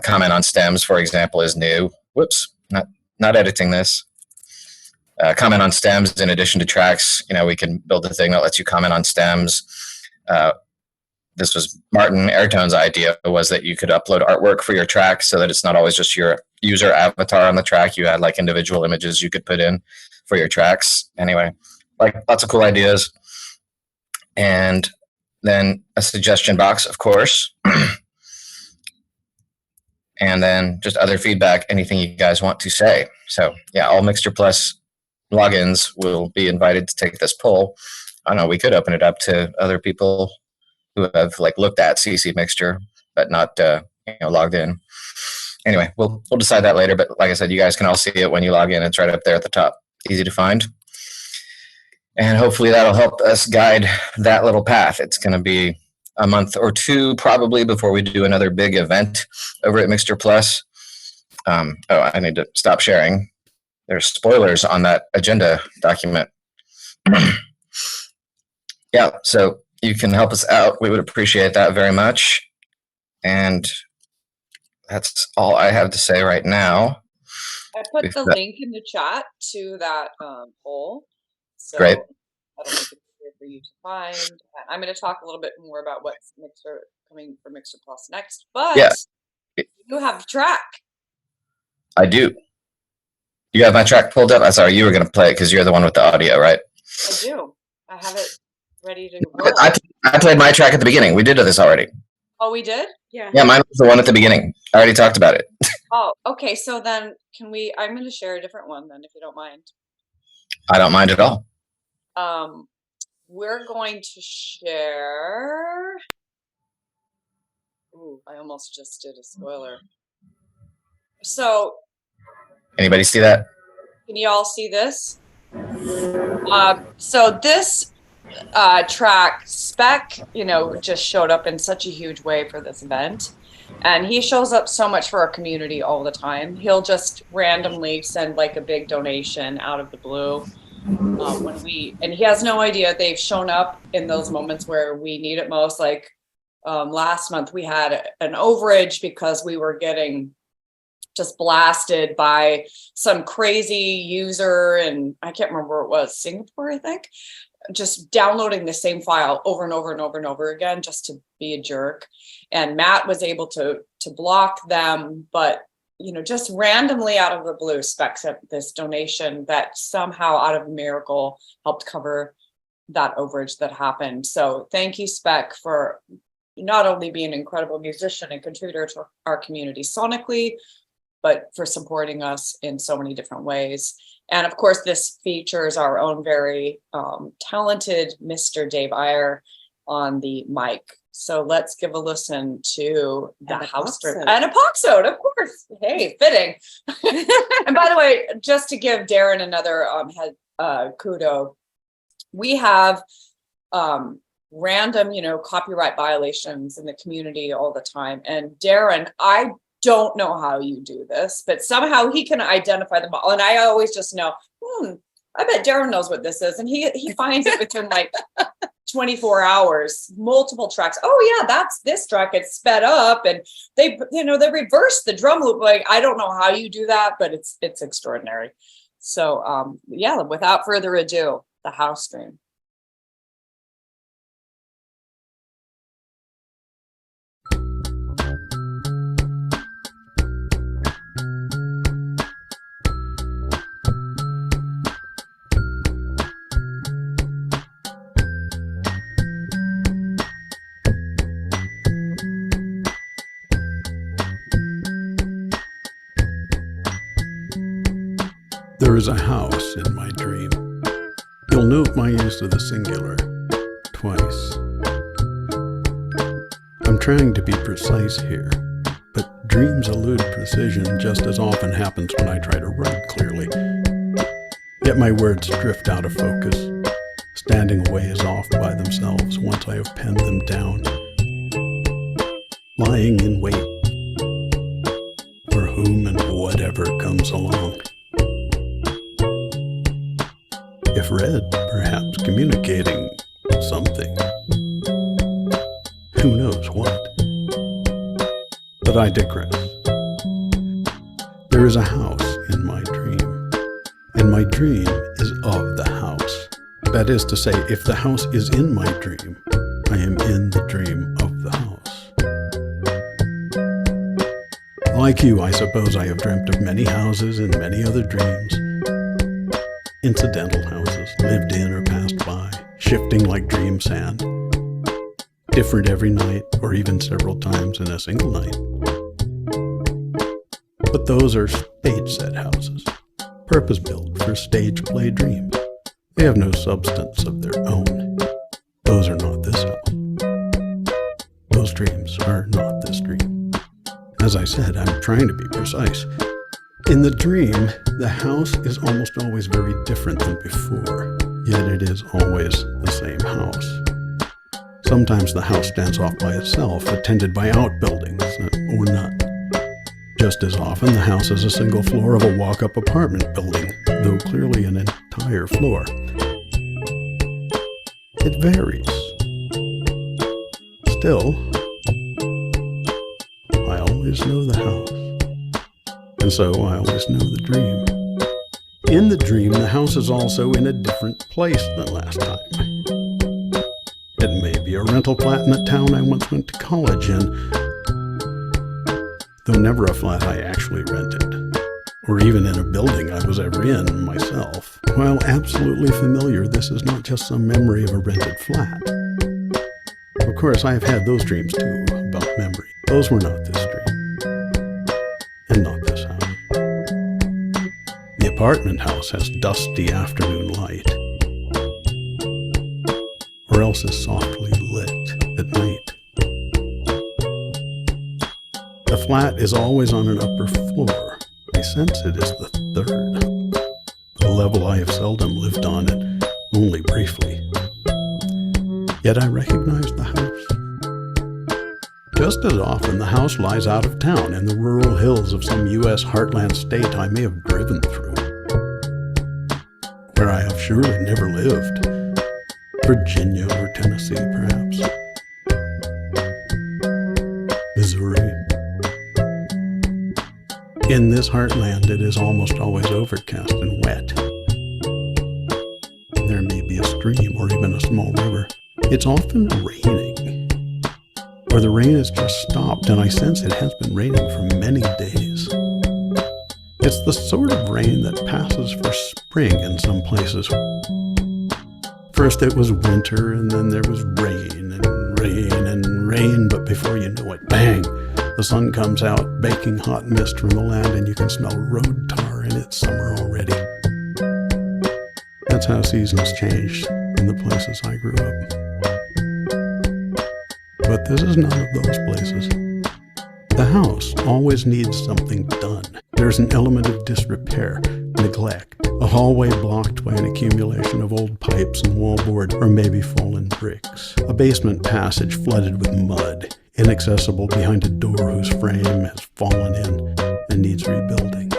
Comment on stems, for example, is new. Whoops, not editing this. Comment on stems in addition to tracks. We can build a thing that lets you comment on stems. This was Martin Airtone's idea, was that you could upload artwork for your track so that it's not always just your user avatar on the track. You had like individual images you could put in for your tracks. Anyway, like lots of cool ideas. And then a suggestion box, of course. And then just other feedback, anything you guys want to say. So yeah, all MixterPlus logins will be invited to take this poll. I don't know, we could open it up to other people who have like looked at CC Mixter but not logged in. Anyway, we'll decide that later. But like I said, you guys can all see it when you log in. It's right up there at the top, easy to find. And hopefully that'll help us guide that little path. It's going to be a month or two probably before we do another big event over at MixterPlus. I need to stop sharing. There's spoilers on that agenda document. Yeah, so you can help us out. We would appreciate that very much. And that's all I have to say right now. I put the link in the chat to that poll. So great. That'll make it easier for you to find. I'm going to talk a little bit more about what's coming for MixterPlus next. But yeah, you have the track. I do. You have my track pulled up? I'm sorry, you were going to play it because you're the one with the audio, right? I do. I have it ready to go. I played my track at the beginning. We did this already. Oh, we did? Yeah. Yeah, mine was the one at the beginning. I already talked about it. Oh, okay. So then I'm going to share a different one then, if you don't mind. I don't mind at all. We're going to share. Ooh, I almost just did a spoiler. So. Anybody see that? Can you all see this? So this track Spec, just showed up in such a huge way for this event. And he shows up so much for our community all the time. He'll just randomly send like a big donation out of the blue. And he has no idea they've shown up in those moments where we need it most. Like last month we had an overage because we were getting just blasted by some crazy user, and I can't remember where it was, Singapore, I think, just downloading the same file over and over and over and over again just to be a jerk. And Matt was able to block them, but just randomly out of the blue, Spec sent this donation that somehow out of a miracle helped cover that overage that happened. So thank you, Spec, for not only being an incredible musician and contributor to our community sonically, but for supporting us in so many different ways. And of course, this features our own very talented Mr. Dave Iyer on the mic. So let's give a listen to the house and Epoxode, of course. Hey, fitting. And by the way, just to give Darren another kudo, we have random, copyright violations in the community all the time. And Darren, I don't know how you do this, but somehow he can identify them all. And I always just know, I bet Darren knows what this is. And he finds it within like 24 hours, multiple tracks. Oh yeah, that's this track. It's sped up, and they reverse the drum loop. Like, I don't know how you do that, but it's extraordinary. So yeah, without further ado, the house stream. There is a house in my dream. You'll note my use of the singular twice. I'm trying to be precise here, but dreams elude precision just as often happens when I try to write clearly. Yet my words drift out of focus, standing a ways off by themselves once I have penned them down, lying in wait for whom and whatever comes along. If read, perhaps communicating something. Who knows what? But I digress. There is a house in my dream, and my dream is of the house. That is to say, if the house is in my dream, I am in the dream of the house. Like you, I suppose I have dreamt of many houses in many other dreams. Incidental houses, lived in or passed by, shifting like dream sand. Different every night, or even several times in a single night. But those are stage-set houses, purpose-built for stage play dreams. They have no substance of their own. Those are not this house. Those dreams are not this dream. As I said, I'm trying to be precise. In the dream, the house is almost always very different than before, yet it is always the same house. Sometimes the house stands off by itself, attended by outbuildings, or not. Just as often, the house is a single floor of a walk-up apartment building, though clearly an entire floor. It varies. Still, I always know the house. And so I always know the dream. In the dream, the house is also in a different place than last time. It may be a rental flat in a town I once went to college in, though never a flat I actually rented, or even in a building I was ever in myself. While absolutely familiar, this is not just some memory of a rented flat. Of course, I have had those dreams too, about memory. Those were not this dream, and not this house. The apartment house has dusty afternoon light, or else is softly lit at night. The flat is always on an upper floor. I sense it is the third, a level I have seldom lived on, and only briefly. Yet I recognize the house. Just as often, the house lies out of town in the rural hills of some U.S. heartland state I may have driven through, where I have surely never lived. Virginia or Tennessee, perhaps. Missouri. In this heartland, it is almost always overcast and wet. There may be a stream or even a small river. It's often raining, or the rain has just stopped, and I sense it has been raining for many days. It's the sort of rain that passes for spring in some places. First it was winter, and then there was rain and rain and rain, but before you know it, bang! The sun comes out, baking hot mist from the land, and you can smell road tar, and it's summer already. That's how seasons changed in the places I grew up. But this is none of those places. The house always needs something done. There's an element of disrepair, neglect, a hallway blocked by an accumulation of old pipes and wallboard, or maybe fallen bricks, a basement passage flooded with mud, inaccessible behind a door whose frame has fallen in and needs rebuilding.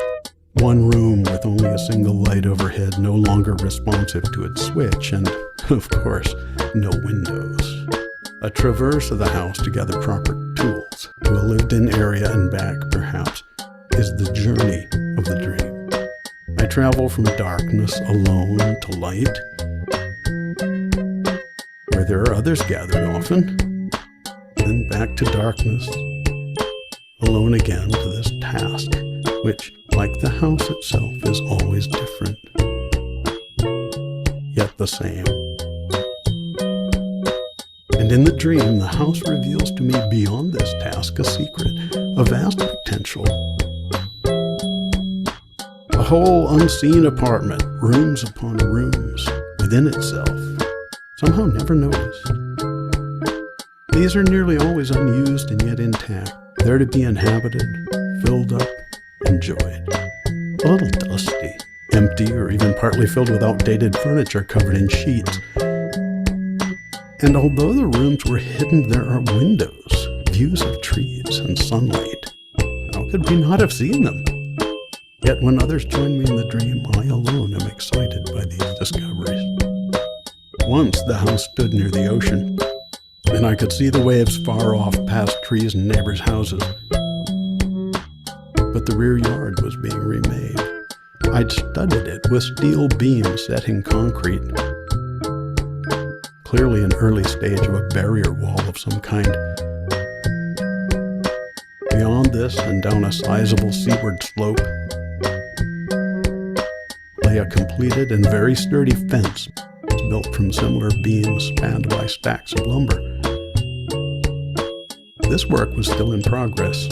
One room with only a single light overhead, no longer responsive to its switch, and, of course, no windows. A traverse of the house to gather proper tools to a lived-in area and back, perhaps, is the journey of the dream. I travel from darkness alone to light, where there are others gathered often, then back to darkness, alone again to this task, which, like the house itself, is always different, yet the same. And in the dream, the house reveals to me beyond this task a secret, a vast potential. A whole unseen apartment, rooms upon rooms, within itself, somehow never noticed. These are nearly always unused and yet intact, there to be inhabited, filled up, enjoyed. A little dusty, empty, or even partly filled with outdated furniture covered in sheets. And although the rooms were hidden, there are windows, views of trees and sunlight. How could we not have seen them? Yet when others join me in the dream, I alone am excited by these discoveries. Once the house stood near the ocean, and I could see the waves far off past trees and neighbors' houses. But the rear yard was being remade. I'd studded it with steel beams set in concrete. Clearly an early stage of a barrier wall of some kind. Beyond this and down a sizable seaward slope lay a completed and very sturdy fence built from similar beams spanned by stacks of lumber. This work was still in progress,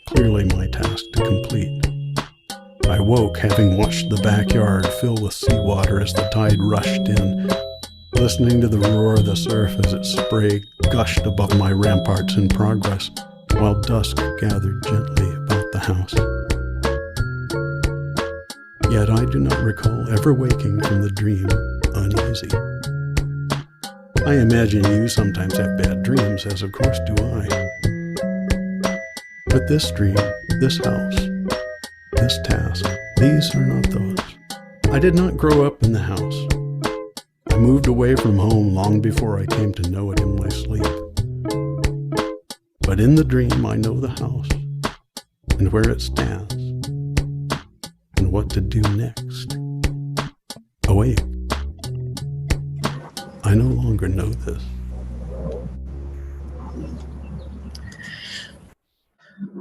clearly my task to complete. I woke having watched the backyard fill with seawater as the tide rushed in, listening to the roar of the surf as its spray gushed above my ramparts in progress, while dusk gathered gently about the house. Yet I do not recall ever waking from the dream uneasy. I imagine you sometimes have bad dreams, as of course do I. But this dream, this house, this task, these are not those. I did not grow up in the house. I moved away from home long before I came to know it in my sleep. But in the dream, I know the house, and where it stands, and what to do next. Awake. I no longer know this.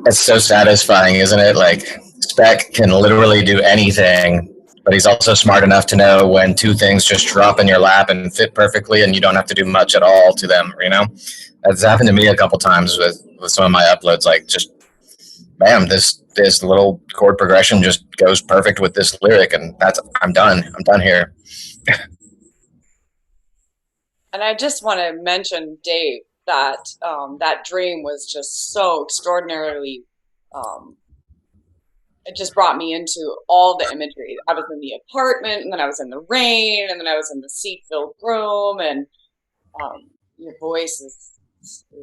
It's so satisfying, isn't it? Like, Spec can literally do anything, but he's also smart enough to know when two things just drop in your lap and fit perfectly and you don't have to do much at all to them, you know? That's happened to me a couple times with some of my uploads, like just, bam, this little chord progression just goes perfect with this lyric, and I'm done here. And I just want to mention, Dave, that that dream was just so extraordinarily, it just brought me into all the imagery. I was in the apartment, and then I was in the rain, and then I was in the seat-filled room, and your voice is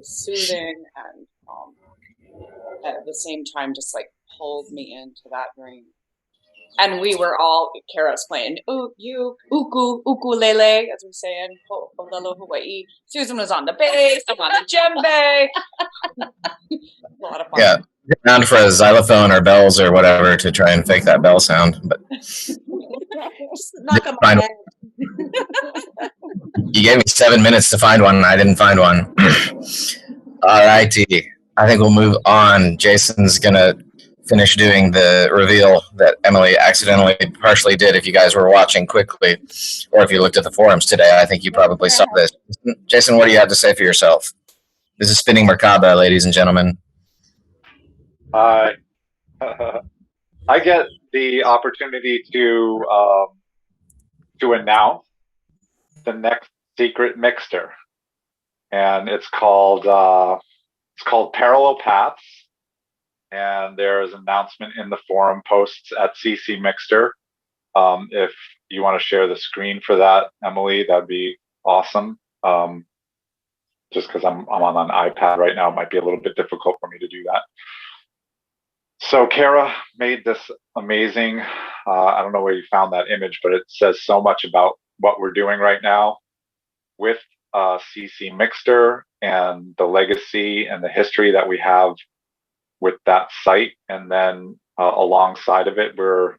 soothing, and at the same time just like pulled me into that dream. And we were all, Kara's playing ukulele, as we're saying, Hawaii. Susan was on the bass, I'm on the djembe. A lot of fun. Yeah, around for a xylophone or bells or whatever to try and fake that bell sound. But Just knock on my head. you gave me 7 minutes to find one, and I didn't find one. All righty. I think we'll move on. Jason's going to finish doing the reveal that Emily accidentally partially did if you guys were watching quickly, or if you looked at the forums today. I think you probably saw this. Jason, what do you have to say for yourself? This is Spinning Merkaba, ladies and gentlemen. I get the opportunity to announce the next secret mixter, and it's called Parallel Paths. And there is an announcement in the forum posts at CC Mixter. If you want to share the screen for that, Emily, that'd be awesome. Just because I'm on an iPad right now, it might be a little bit difficult for me to do that. So Kara made this amazing, I don't know where you found that image, but it says so much about what we're doing right now. with CC Mixter and the legacy and the history that we have with that site, and then alongside of it, we're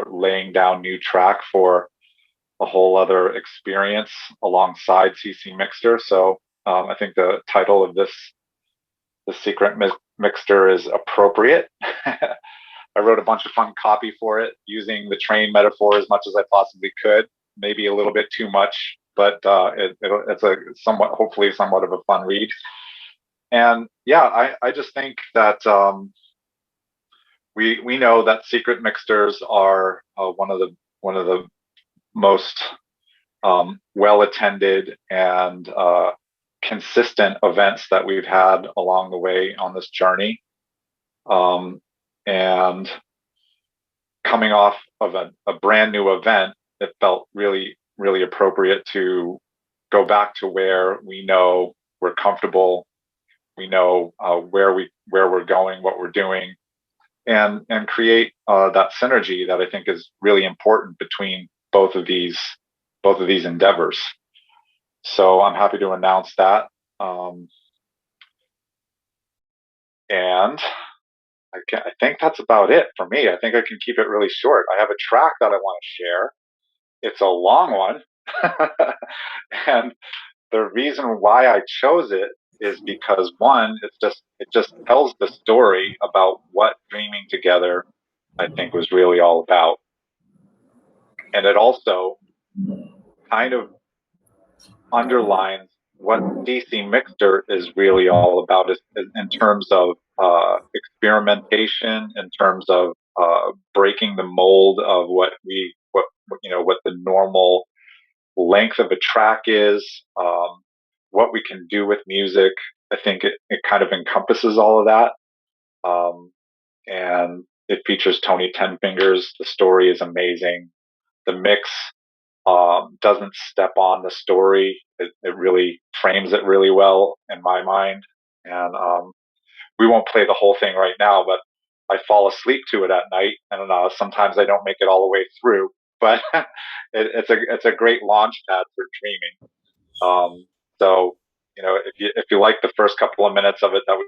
laying down new track for a whole other experience alongside CC Mixter. So I think the title of this, The Secret Mixter, is appropriate. I wrote a bunch of fun copy for it, using the train metaphor as much as I possibly could. Maybe a little bit too much, but it's a hopefully somewhat of a fun read. And yeah, I just think that we know that secret mixters are one of the most well attended and consistent events that we've had along the way on this journey. And coming off of a brand new event, it felt really, really appropriate to go back to where we know we're comfortable, we know where we're going, what we're doing, and create that synergy that I think is really important between both of these endeavors. So I'm happy to announce that. And I think that's about it for me. I think I can keep it really short. I have a track that I want to share. It's a long one. And the reason why I chose it is because, one, it just tells the story about what dreaming together, I think, was really all about. And it also kind of underlines what CC Mixter is really all about, is in terms of experimentation, in terms of breaking the mold of what the normal length of a track is, what we can do with music. I think it kind of encompasses all of that. And it features Tony Tenfingers. The story is amazing. The mix doesn't step on the story. It really frames it really well in my mind. And we won't play the whole thing right now, but I fall asleep to it at night, and sometimes I don't make it all the way through. But it's a great launch pad for dreaming. So if you like the first couple of minutes of it, that would.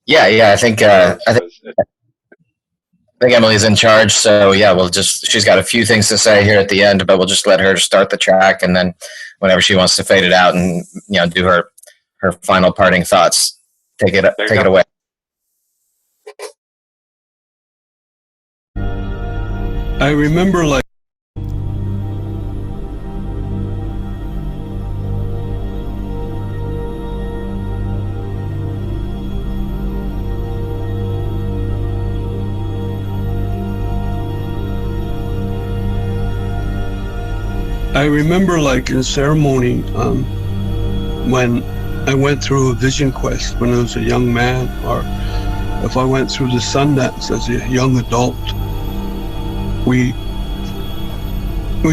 Yeah. I think Emily's in charge, so yeah, she's got a few things to say here at the end, but we'll just let her start the track, and then whenever she wants to fade it out and do her final parting thoughts, take it away. I remember in ceremony, when I went through a vision quest when I was a young man, or if I went through the Sundance as a young adult, we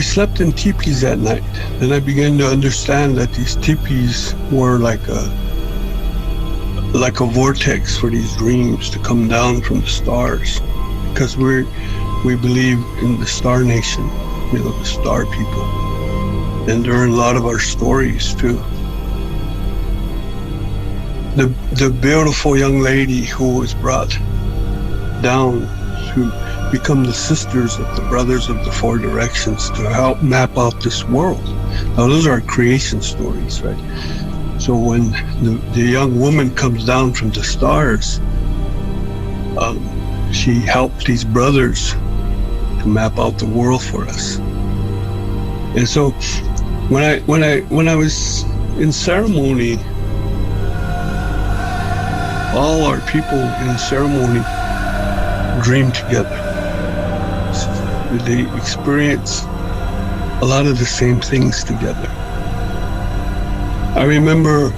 slept in teepees at night. Then I began to understand that these teepees were like a vortex for these dreams to come down from the stars, because we believe in the Star Nation, the Star people, and they're in a lot of our stories too. The beautiful young lady who was brought down to become the sisters of the brothers of the four directions to help map out this world. Now those are creation stories, right? So when the young woman comes down from the stars, she helped these brothers to map out the world for us. And so when I was in ceremony, all our people in ceremony dream together. They experience a lot of the same things together. I remember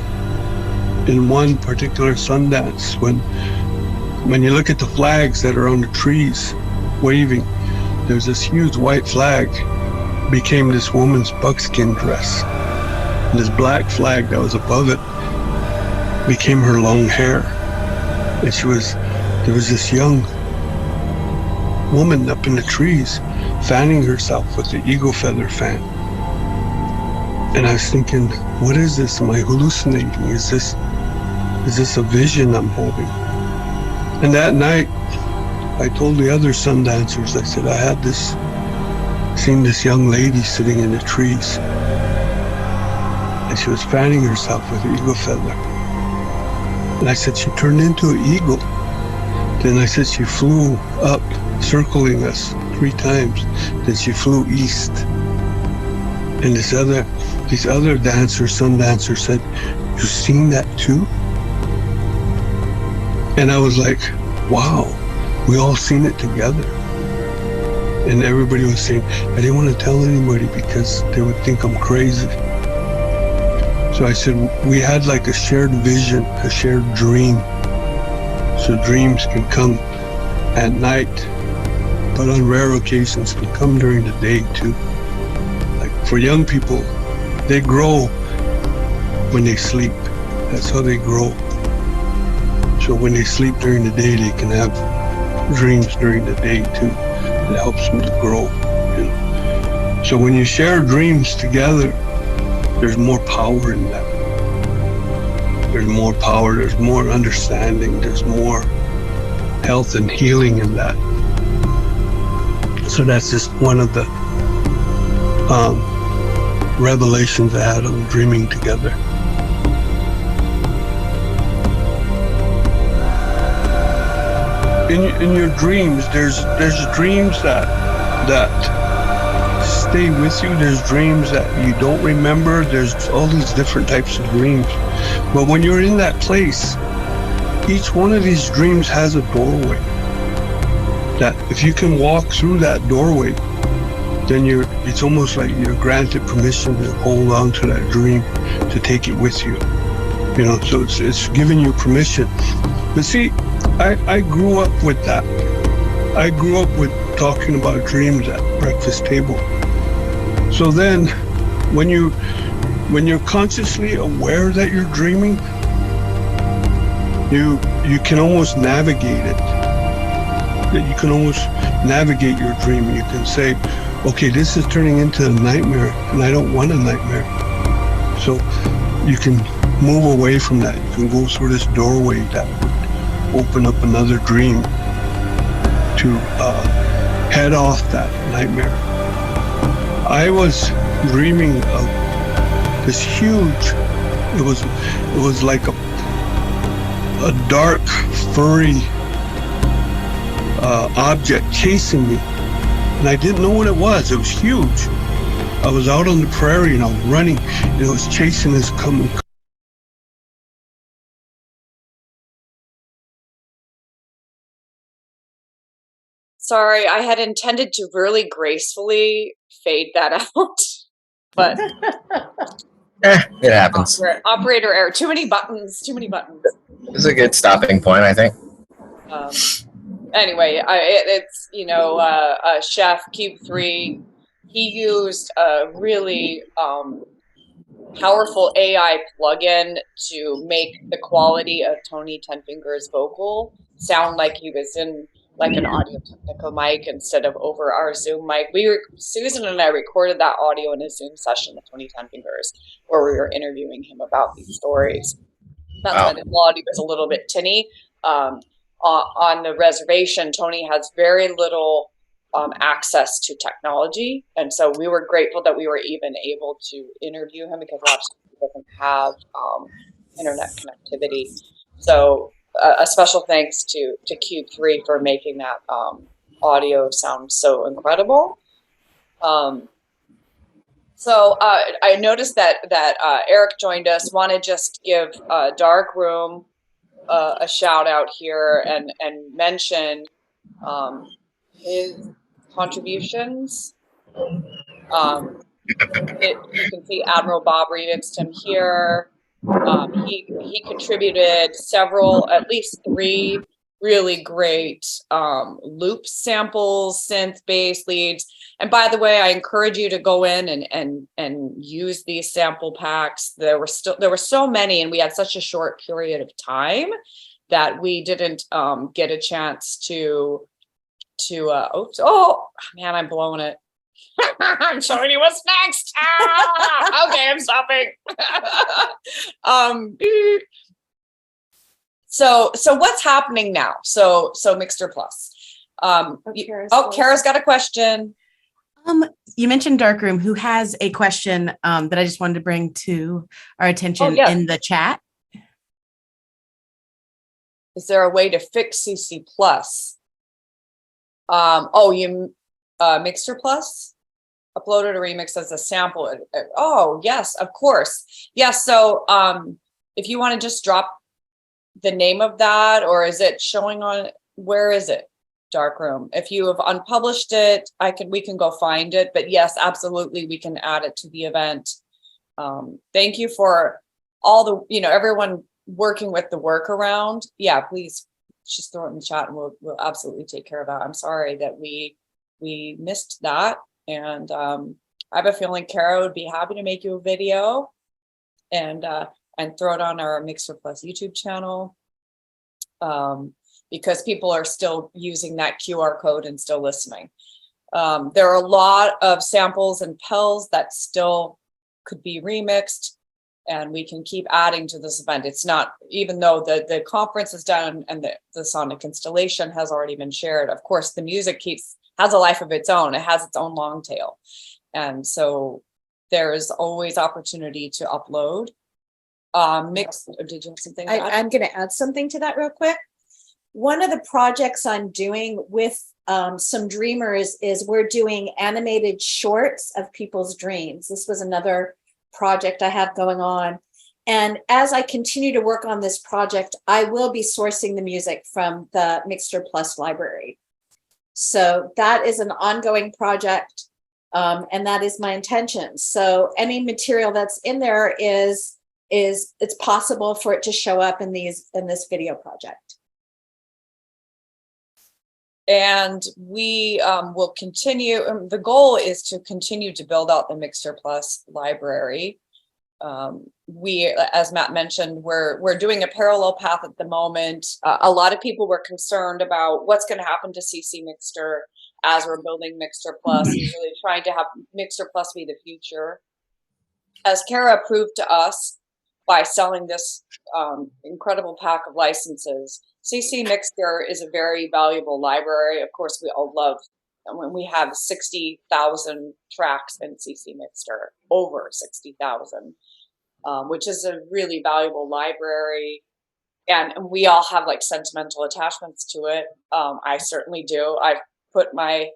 in one particular Sundance, when you look at the flags that are on the trees waving, there's this huge white flag became this woman's buckskin dress. And this black flag that was above it became her long hair. And there was this young woman up in the trees fanning herself with the eagle feather fan. And I was thinking, what is this? Am I hallucinating? Is this a vision I'm having? And that night, I told the other sun dancers, I said, I had seen this young lady sitting in the trees. And she was fanning herself with an eagle feather. And I said, she turned into an eagle. Then I said, she flew up, circling us 3 times. Then she flew east. And these other dancers, sun dancers said, you seen that too? And I was like, wow, we all seen it together. And everybody was saying, I didn't want to tell anybody because they would think I'm crazy. So I said, we had like a shared vision, a shared dream. So dreams can come at night, but on rare occasions can come during the day too. Like for young people, they grow when they sleep. That's how they grow. So when they sleep during the day, they can have dreams during the day too. It helps them to grow. You know? So when you share dreams together, there's more power in that. There's more power, there's more understanding, there's more health and healing in that. So that's just one of the revelations I had on dreaming together. In your dreams, there's dreams that stay with you. There's dreams that you don't remember. There's all these different types of dreams. But when you're in that place, each one of these dreams has a doorway. That if you can walk through that doorway, then it's almost like you're granted permission to hold on to that dream, to take it with you. You know, so it's giving you permission. But see, I grew up with that. I grew up with talking about dreams at breakfast table. So then, when you're consciously aware that you're dreaming, you can almost navigate it. You can almost navigate your dream. You can say, okay, this is turning into a nightmare, and I don't want a nightmare. So you can move away from that. You can go through this doorway that would open up another dream to head off that nightmare. I was dreaming of this huge, it was like a dark, furry object chasing me. And I didn't know what it was. It was huge. I was out on the prairie and I was running and it was chasing us coming. Sorry, I had intended to really gracefully fade that out, but It happens. operator error. Too many buttons. It's a good stopping point, I think. Anyway, it's Chef Cube 3. He used a really powerful AI plugin to make the quality of Tony Tenfinger's vocal sound like he was in like an Audio Technica mic instead of over our Zoom mic. Susan and I recorded that audio in a Zoom session with Tony Tenfingers where we were interviewing him about these stories. That's why the quality was a little bit tinny. On the reservation, Tony has very little access to technology. And so we were grateful that we were even able to interview him because a lot of people doesn't have internet connectivity. So a special thanks to Cube 3 for making that audio sound so incredible. So I noticed that Eric joined us. Want to just give Dark Room a shout out here and mention his contributions. You can see Admiral Bob remixed him here. He contributed several, at least 3 really great loop samples, synth bass leads. And by the way, I encourage you to go in and use these sample packs. There were so many, and we had such a short period of time that we didn't get a chance to oh man, I'm blowing it. I'm showing you what's next. Ah, okay, I'm stopping. So what's happening now? So MixterPlus. Kara's got a question. You mentioned Darkroom, who has a question that I just wanted to bring to our attention in the chat. Is there a way to fix CC Plus? MixterPlus uploaded a remix as a sample. Oh, yes, of course. Yes. So if you want to just drop the name of that, or is it showing on, where is it? Darkroom. If you have unpublished it, we can go find it. But yes, absolutely, we can add it to the event. Thank you for all the, everyone working with the workaround. Yeah, please just throw it in the chat and we'll absolutely take care of that. I'm sorry that we missed that. And I have a feeling Kara would be happy to make you a video and throw it on our MixterPlus YouTube channel. Because people are still using that QR code and still listening. There are a lot of samples and PELs that still could be remixed, and we can keep adding to this event. It's not, even though the conference is done and the sonic installation has already been shared, of course, the music has a life of its own. It has its own long tail. And so there is always opportunity to upload. Did you have something to add? I'm going to add something to that real quick. One of the projects I'm doing with some dreamers is we're doing animated shorts of people's dreams. This was another project I have going on. And as I continue to work on this project, I will be sourcing the music from the MixterPlus library. So that is an ongoing project, and that is my intention. So any material that's in there it's possible for it to show up in this video project. And we will continue. The goal is to continue to build out the MixterPlus library. As Matt mentioned, we're doing a parallel path at the moment. A lot of people were concerned about what's going to happen to CC Mixter as we're building MixterPlus, and really trying to have MixterPlus be the future. As Kara proved to us by selling this incredible pack of licenses, CC Mixter is a very valuable library. Of course, we all love, when we have 60,000 tracks in CC Mixter, over 60,000, which is a really valuable library. And we all have like sentimental attachments to it. I certainly do. I've put my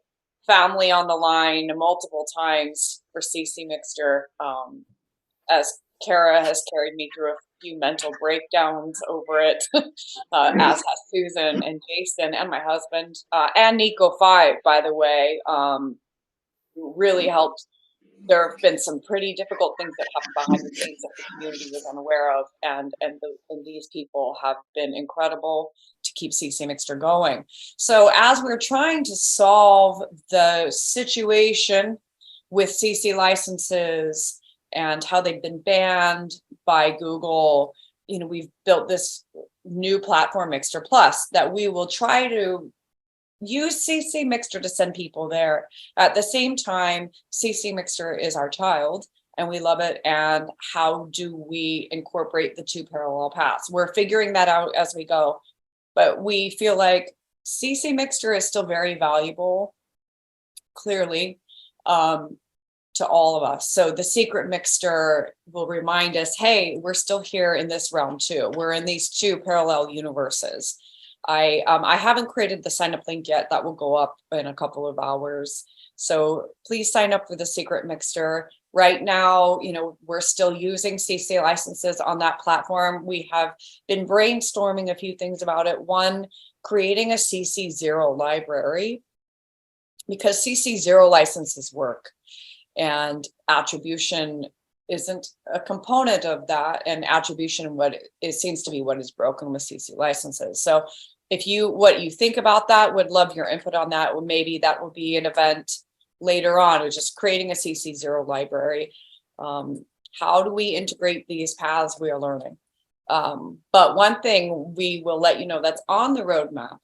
family on the line multiple times for CC Mixter, as Kara has carried me through a few mental breakdowns over it, as has Susan and Jason and my husband, and Nico 5, by the way, really helped. There have been some pretty difficult things that happened behind the scenes that the community was unaware of, and these people have been incredible to keep CC Mixter going. So as we're trying to solve the situation with CC licenses and how they've been banned by Google, we've built this new platform, MixterPlus, that we will try to use CC Mixter to send people there. At the same time, CC Mixter is our child and we love it. And how do we incorporate the two parallel paths? We're figuring that out as we go, but we feel like CC Mixter is still very valuable, clearly, to all of us. So the secret Mixter will remind us, hey, we're still here in this realm too. We're in these two parallel universes. I haven't created the sign up link yet. That will go up in a couple of hours. So please sign up for the secret Mixter. Right now, we're still using CC licenses on that platform. We have been brainstorming a few things about it. One, creating a CC0 library, because CC0 licenses work. And attribution isn't a component of that, and attribution seems to be what is broken with CC licenses. So what you think about that, would love your input on that. Or maybe that will be an event later on, or just creating a CC0 library. How do we integrate these paths we are learning? But one thing we will let you know that's on the roadmap,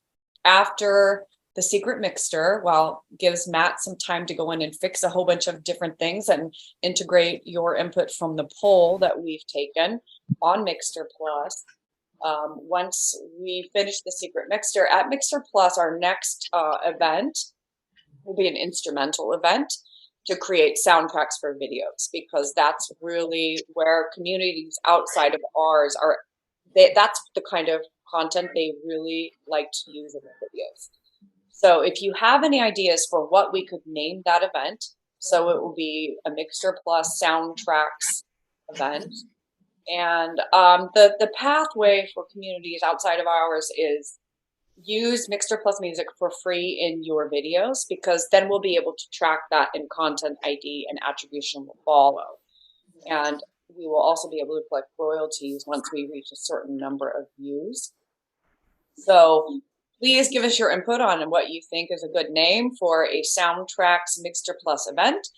after the secret mixer, well, gives Matt some time to go in and fix a whole bunch of different things and integrate your input from the poll that we've taken on MixterPlus. Once we finish the secret mixer at MixterPlus, our next event will be an instrumental event to create soundtracks for videos, because that's really where communities outside of ours are. That's the kind of content they really like to use in the videos. So if you have any ideas for what we could name that event, so it will be a MixterPlus soundtracks event. And the pathway for communities outside of ours is use MixterPlus music for free in your videos, because then we'll be able to track that in Content ID, and attribution will follow. And we will also be able to collect royalties once we reach a certain number of views. So please give us your input on what you think is a good name for a Soundtracks MixterPlus event.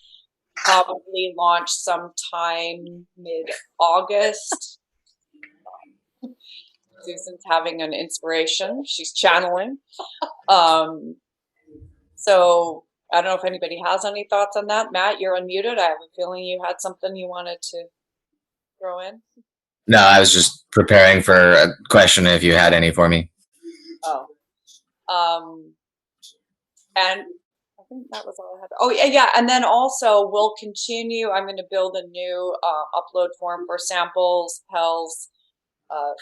Probably launch sometime mid-August. Susan's having an inspiration. She's channeling. So I don't know if anybody has any thoughts on that. Matt, you're unmuted. I have a feeling you had something you wanted to throw in. No, I was just preparing for a question if you had any for me. Oh. And I think that was all I had. Oh, yeah. And then also we'll continue. I'm going to build a new upload form for samples, Pels,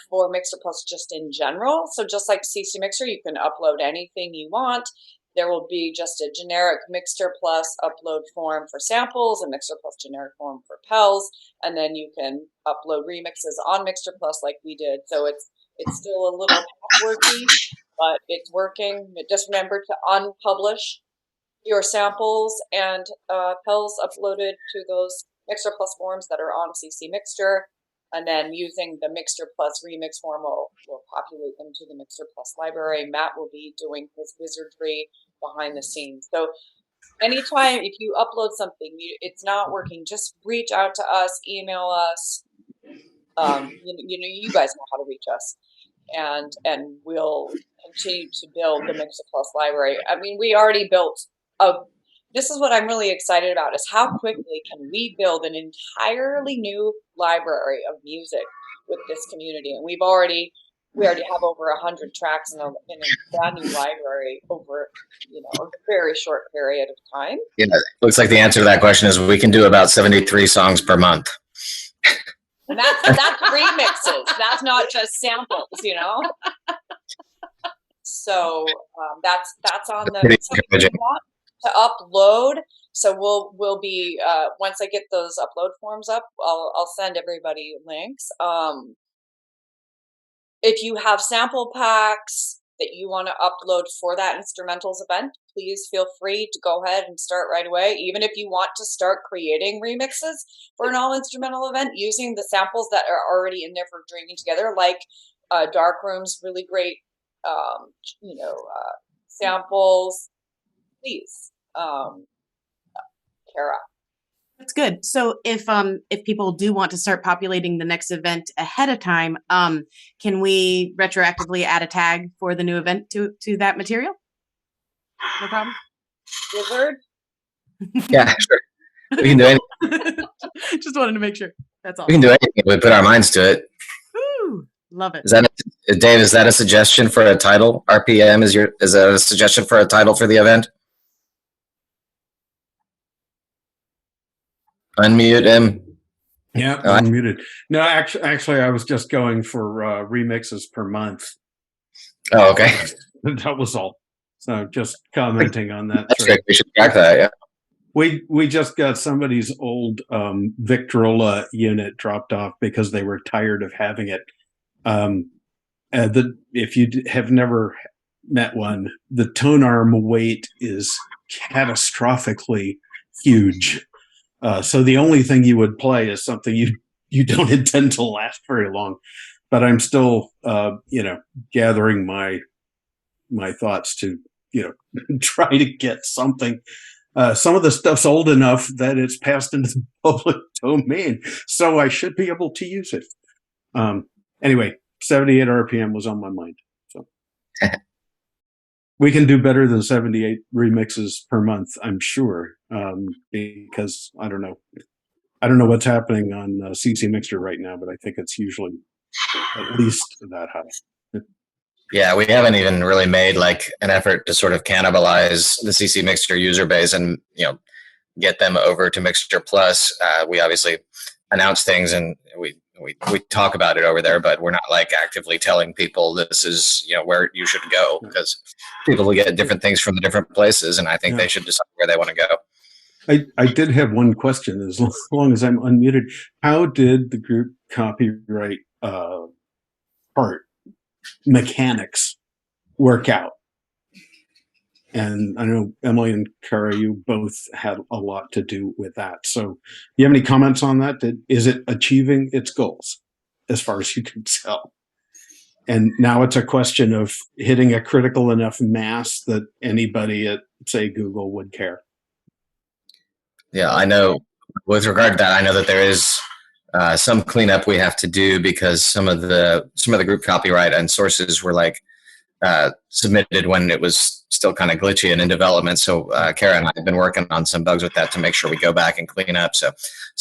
for MixterPlus just in general. So just like CC Mixer, you can upload anything you want. There will be just a generic MixterPlus upload form for samples, a MixterPlus generic form for Pels, and then you can upload remixes on MixterPlus like we did. So it's still a little patchworky, but it's working. Just remember to unpublish your samples and Pels uploaded to those MixterPlus forms that are on CC Mixter. And then using the MixterPlus remix form will populate them to the MixterPlus library. Matt will be doing his wizardry behind the scenes. So anytime if you upload something, it's not working, just reach out to us, email us. You guys know how to reach us, and we'll continue to build the MixterPlus library. I mean, we already built this is what I'm really excited about, is how quickly can we build an entirely new library of music with this community. And we already have over 100 tracks in a brand new library over a very short period of time. Yeah, looks like the answer to that question is we can do about 73 songs per month. And that's remixes. That's not just samples, So that's on the to upload. So we'll be once I get those upload forms up, I'll send everybody links. If you have sample packs that you want to upload for that instrumentals event, please feel free to go ahead and start right away. Even if you want to start creating remixes for an all instrumental event using the samples that are already in there for Dreaming Together, like Darkroom's really great samples, please. Kara. That's good. So if people do want to start populating the next event ahead of time, can we retroactively add a tag for the new event to that material? No problem. Wizard? Yeah, sure. We can do anything. Just wanted to make sure. That's all. We can do anything if we put our minds to it. Woo, love it. Dave, is that a suggestion for a title? RPM is that a suggestion for a title for the event? Unmute him. Yeah, unmuted. No, actually, I was just going for remixes per month. Oh, okay. That was all. So just commenting on that. That's great. We should track that. Yeah. We just got somebody's old Victrola unit dropped off because they were tired of having it. If you have never met one, the tone arm weight is catastrophically huge. So the only thing you would play is something you don't intend to last very long. But I'm still, gathering my thoughts to, try to get something. Some of the stuff's old enough that it's passed into the public domain, so I should be able to use it. Anyway, 78 RPM was on my mind. So we can do better than 78 remixes per month, I'm sure, because I don't know what's happening on CC Mixter right now, but I think it's usually at least that high. Yeah, we haven't even really made like an effort to sort of cannibalize the CC Mixter user base and get them over to MixterPlus. We obviously announce things and we talk about it over there, but we're not like actively telling people this is where you should go, because people will get different things from the different places, and I think they should decide where they want to go. I did have one question, as long as I'm unmuted. How did the group copyright part mechanics work out? And I know Emily and Kara, you both had a lot to do with that. So do you have any comments on that? Is it achieving its goals as far as you can tell? And now it's a question of hitting a critical enough mass that anybody at, say, Google would care. Yeah, I know with regard to that, I know that there is some cleanup we have to do, because some of the group copyright and sources were like submitted when it was still kind of glitchy and in development. So Kara and I have been working on some bugs with that to make sure we go back and clean up. So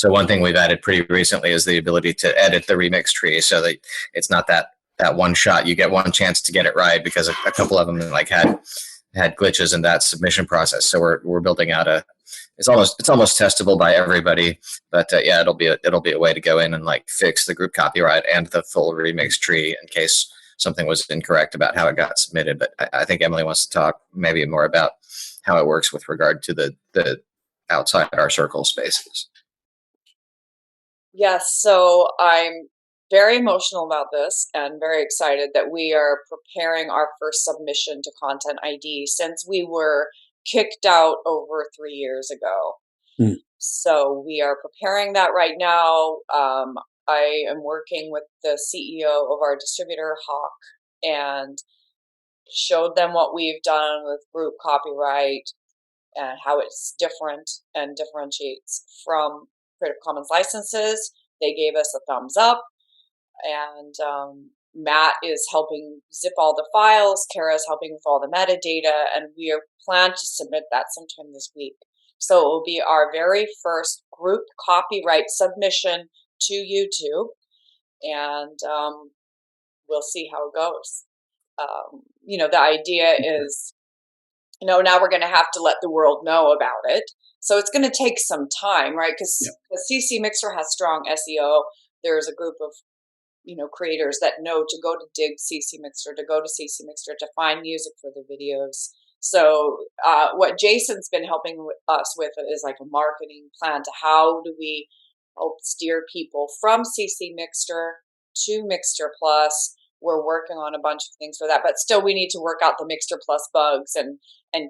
one thing we've added pretty recently is the ability to edit the remix tree, so that it's not that one shot. You get one chance to get it right, because a couple of them like had glitches in that submission process. So we're building out it's almost testable by everybody, but yeah, it'll be a way to go in and like fix the group copyright and the full remix tree in case something was incorrect about how it got submitted. But I think Emily wants to talk maybe more about how it works with regard to the outside our circle spaces. Yes, so I'm very emotional about this and very excited that we are preparing our first submission to Content ID, since we were kicked out over 3 years ago. So we are preparing that right now. I am working with the CEO of our distributor, Hawk, and showed them what we've done with group copyright and how it's different and differentiates from Creative Commons licenses. They gave us a thumbs up, and Matt is helping zip all the files. Kara is helping with all the metadata, and we plan to submit that sometime this week. So it will be our very first group copyright submission to YouTube, and we'll see how it goes. The idea is, now we're going to have to let the world know about it. So it's going to take some time, right? Because CC Mixer has strong SEO. There's a group of creators that know to go to dig CC Mixer, to go to CC Mixer to find music for the videos. So what Jason's been helping us with is like a marketing plan to how do we help steer people from CC Mixter to MixterPlus. We're working on a bunch of things for that, but still we need to work out the MixterPlus bugs and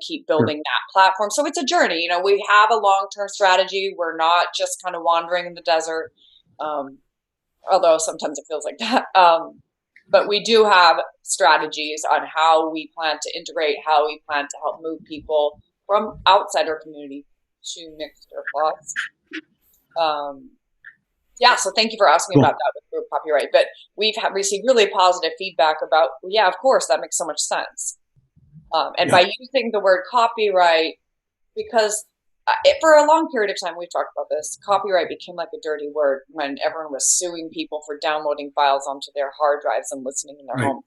keep building that platform. So it's a journey. We have a long-term strategy. We're not just kind of wandering in the desert. Although sometimes it feels like that. But we do have strategies on how we plan to integrate, how we plan to help move people from outside our community to MixterPlus. So thank you for asking about that with group copyright. But we've received really positive feedback about, of course, that makes so much sense. And by using the word copyright, because for a long period of time, we've talked about this, copyright became like a dirty word when everyone was suing people for downloading files onto their hard drives and listening in their home.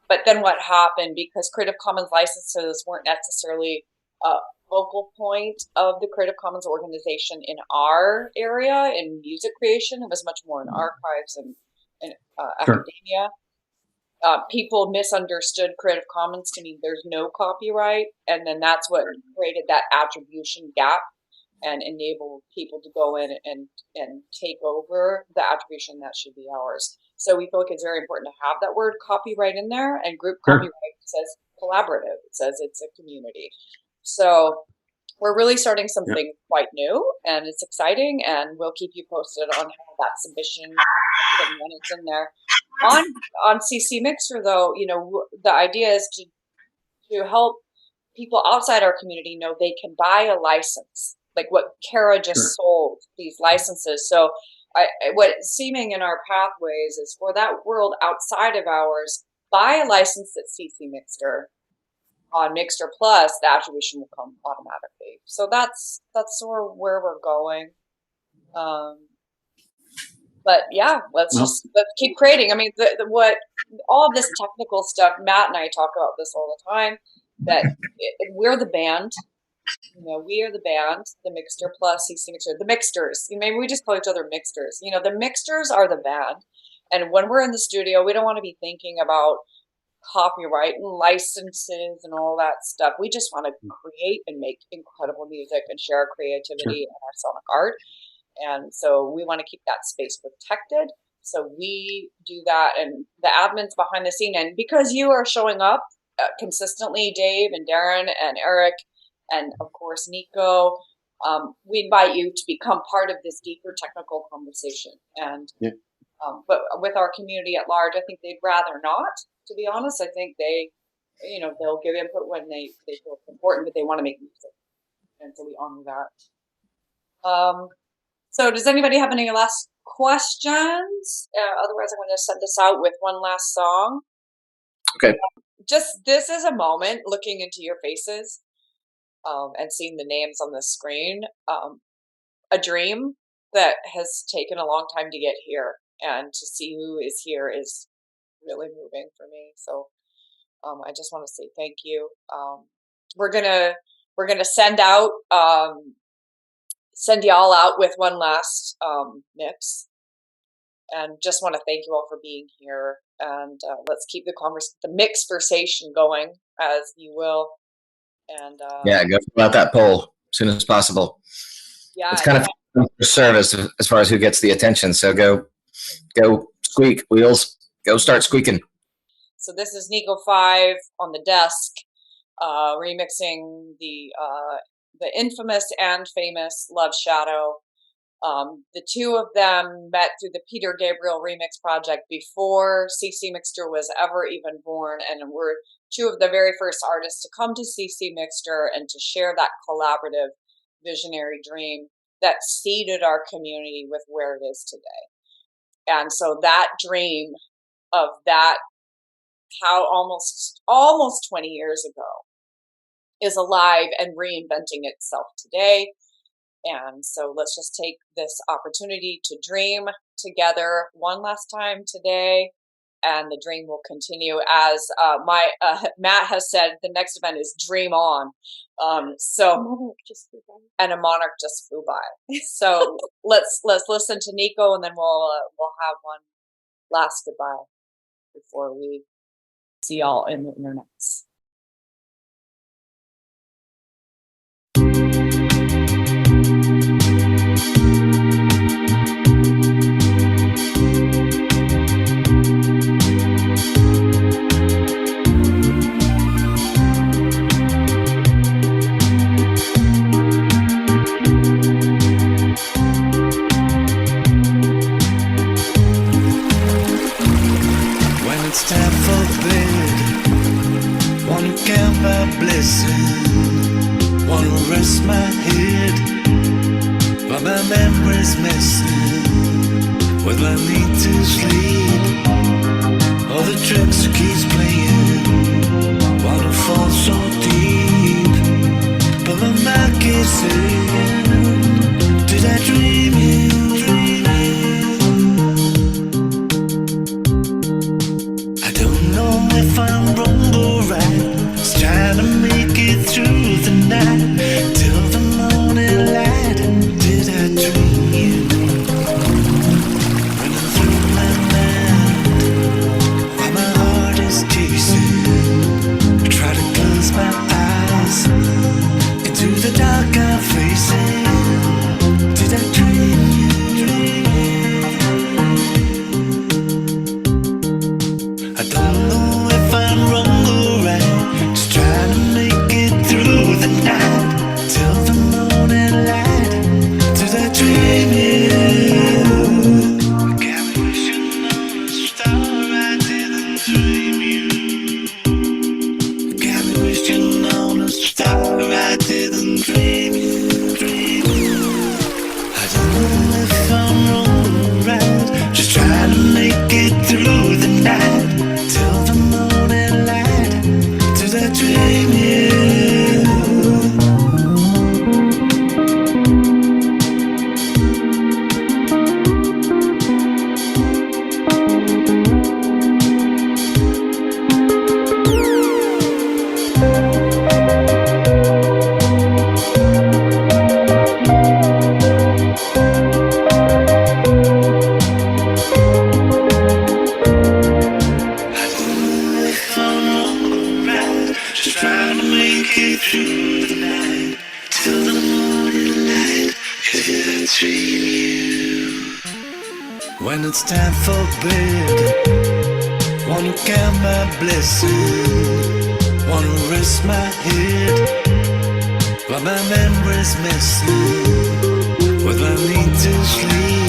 But then what happened, because Creative Commons licenses weren't necessarily a focal point of the Creative Commons organization in our area in music creation, it was much more in archives and academia. People misunderstood Creative Commons to mean there's no copyright, and then that's what created that attribution gap and enabled people to go in and take over the attribution that should be ours. So we feel like it's very important to have that word copyright in there, and group copyright says collaborative. It says it's a community. So we're really starting something quite new, and it's exciting, and we'll keep you posted on how that submission when it's in there. On CC Mixer, though, the idea is to help people outside our community know they can buy a license, like what Kara just sold, these licenses. So what's seeming in our pathways is for that world outside of ours, buy a license at CC Mixter on MixterPlus, the attribution will come automatically. So that's sort of where we're going. But yeah, let's keep creating. I mean, what all of this technical stuff, Matt and I talk about this all the time, that we're the band. You know, we are the band, the MixterPlus, CC Mixter, the Mixters. Maybe we just call each other Mixters. You know, the Mixters are the band. And when we're in the studio, we don't want to be thinking about copyright and licenses and all that stuff. We just want to create and make incredible music and share our creativity and our sonic art. And so we want to keep that space protected. So we do that, and the admins behind the scene. And because you are showing up consistently, Dave and Darren and Eric, and of course Nico, we invite you to become part of this deeper technical conversation. And but with our community at large, I think they'd rather not. To be honest, I think they, you know, they'll give input when they feel it's important, but they want to make music, and so we honor that. So does anybody have any last questions? Otherwise, I'm going to send this out with one last song. Okay. Just this is a moment looking into your faces and seeing the names on the screen. A dream that has taken a long time to get here, and to see who is here is really moving for me. So I just want to say thank you. We're gonna send out send y'all out with one last mix, and just want to thank you all for being here. And let's keep the mixversation going, as you will. And go fill out that poll as soon as possible. Yeah, it's kind of service as far as who gets the attention. So go squeak wheels, go start squeaking. So this is Nico 5 on the desk, remixing the infamous and famous Loveshadow. The two of them met through the Peter Gabriel remix project before CC Mixter was ever even born, and were two of the very first artists to come to CC Mixter and to share that collaborative visionary dream that seeded our community with where it is today. And so that dream of that, how almost 20 years ago, is alive and reinventing itself today. And so let's just take this opportunity to dream together one last time today, and the dream will continue. As Matt has said, the next event is Dream On. And a monarch just flew by. So let's listen to Nico, and then we'll have one last goodbye before we see y'all in the internets. It's time for bed. Wanna count my blessings. Wanna rest my head, but my memory's missing. With my need to sleep, all the tricks keeps playing. Wanna fall so deep, but my mind keeps saying, did I dream you? If I'm wrong or right, just trying to make it through the night till the morning light. Did I dream you? Running through my mind while my heart is chasing. I try to close my eyes into the dark I'm facing. Did I dream you? I don't know. I'm wrong or right, just trying to make it through the night till the morning light. Did I dream you? Got me wishing on a star I didn't dream you. Got me wishing on a star I didn't dream you. I don't know if I'm wrong or right, just trying to make it through the night till the morning. just trying to make it through the night till the morning light. Is it a dream you? When it's time for bed, wanna count my blessings, wanna rest my head while my memories messing with my need to sleep.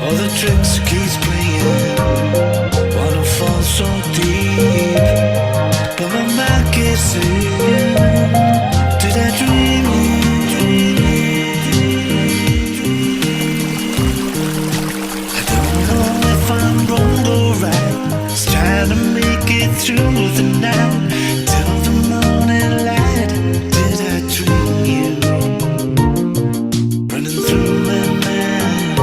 All the tricks keeps playing, wanna fall so deep, but my mind can't see. Did I dream you? I don't know if I'm wrong or right, just trying to make it through the night till the morning light. Did I dream you? Running through my mind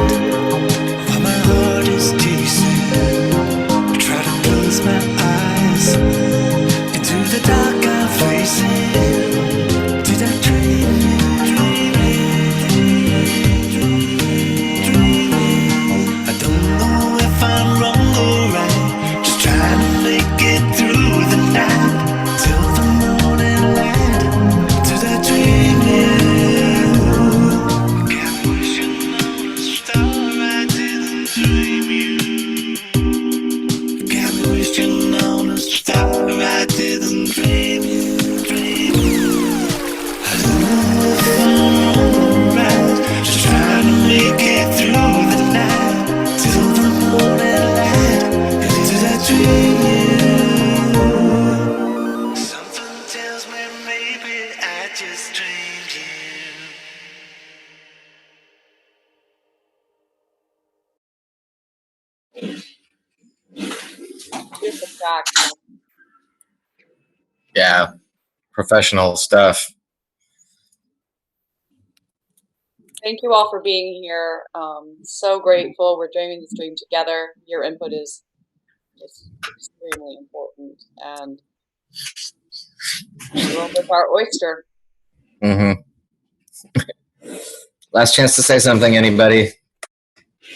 while my heart is chasing. I try to close my eyes into the dark I'm facing. Did I dream you? I don't know if I'm wrong or right, just trying to make it through the night till the morning light. Did I dream you? Got me wishing on a star I didn't dream you. Got me wishing on a star I didn't dream you. I don't know if I'm wrong or right, just trying to make it through the night till the morning light. Did I dream you? Something tells me maybe I just dreamed you. Beautiful track. Yeah, professional stuff. Thank you all for being here. So grateful. We're doing the stream together. Your input is extremely important, and the world is our oyster. Hmm. Last chance to say something, anybody?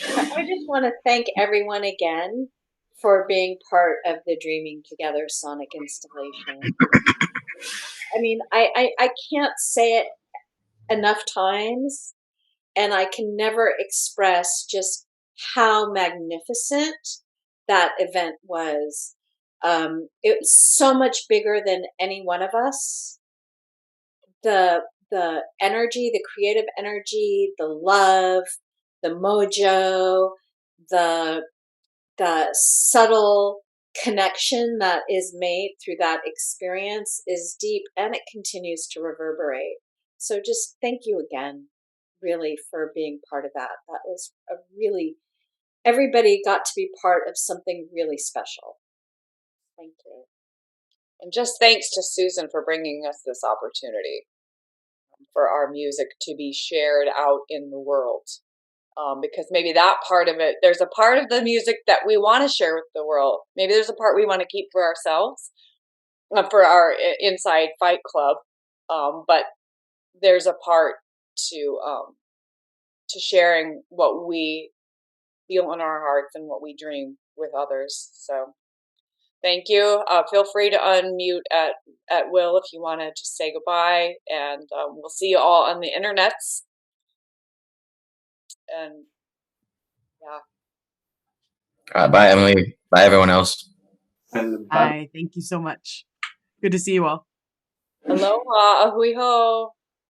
I just want to thank everyone again for being part of the Dreaming Together Sonic installation. I mean, I can't say it enough times, and I can never express just how magnificent that event was. It was so much bigger than any one of us. The energy, the creative energy, the love, the mojo, the subtle connection that is made through that experience is deep, and it continues to reverberate. So just thank you again, really, for being part of that. That was a really, everybody got to be part of something really special. Thank you. And just thanks to Susan for bringing us this opportunity for our music to be shared out in the world. Because maybe that part of it, there's a part of the music that we want to share with the world. Maybe there's a part we want to keep for ourselves, for our inside fight club. But there's a part to sharing what we feel in our hearts and what we dream with others. So thank you. Feel free to unmute at will if you want to just say goodbye, and we'll see you all on the internets. And yeah. Bye, Emily. Bye, everyone else. Hi, thank you so much. Good to see you all. Aloha, ahui ho.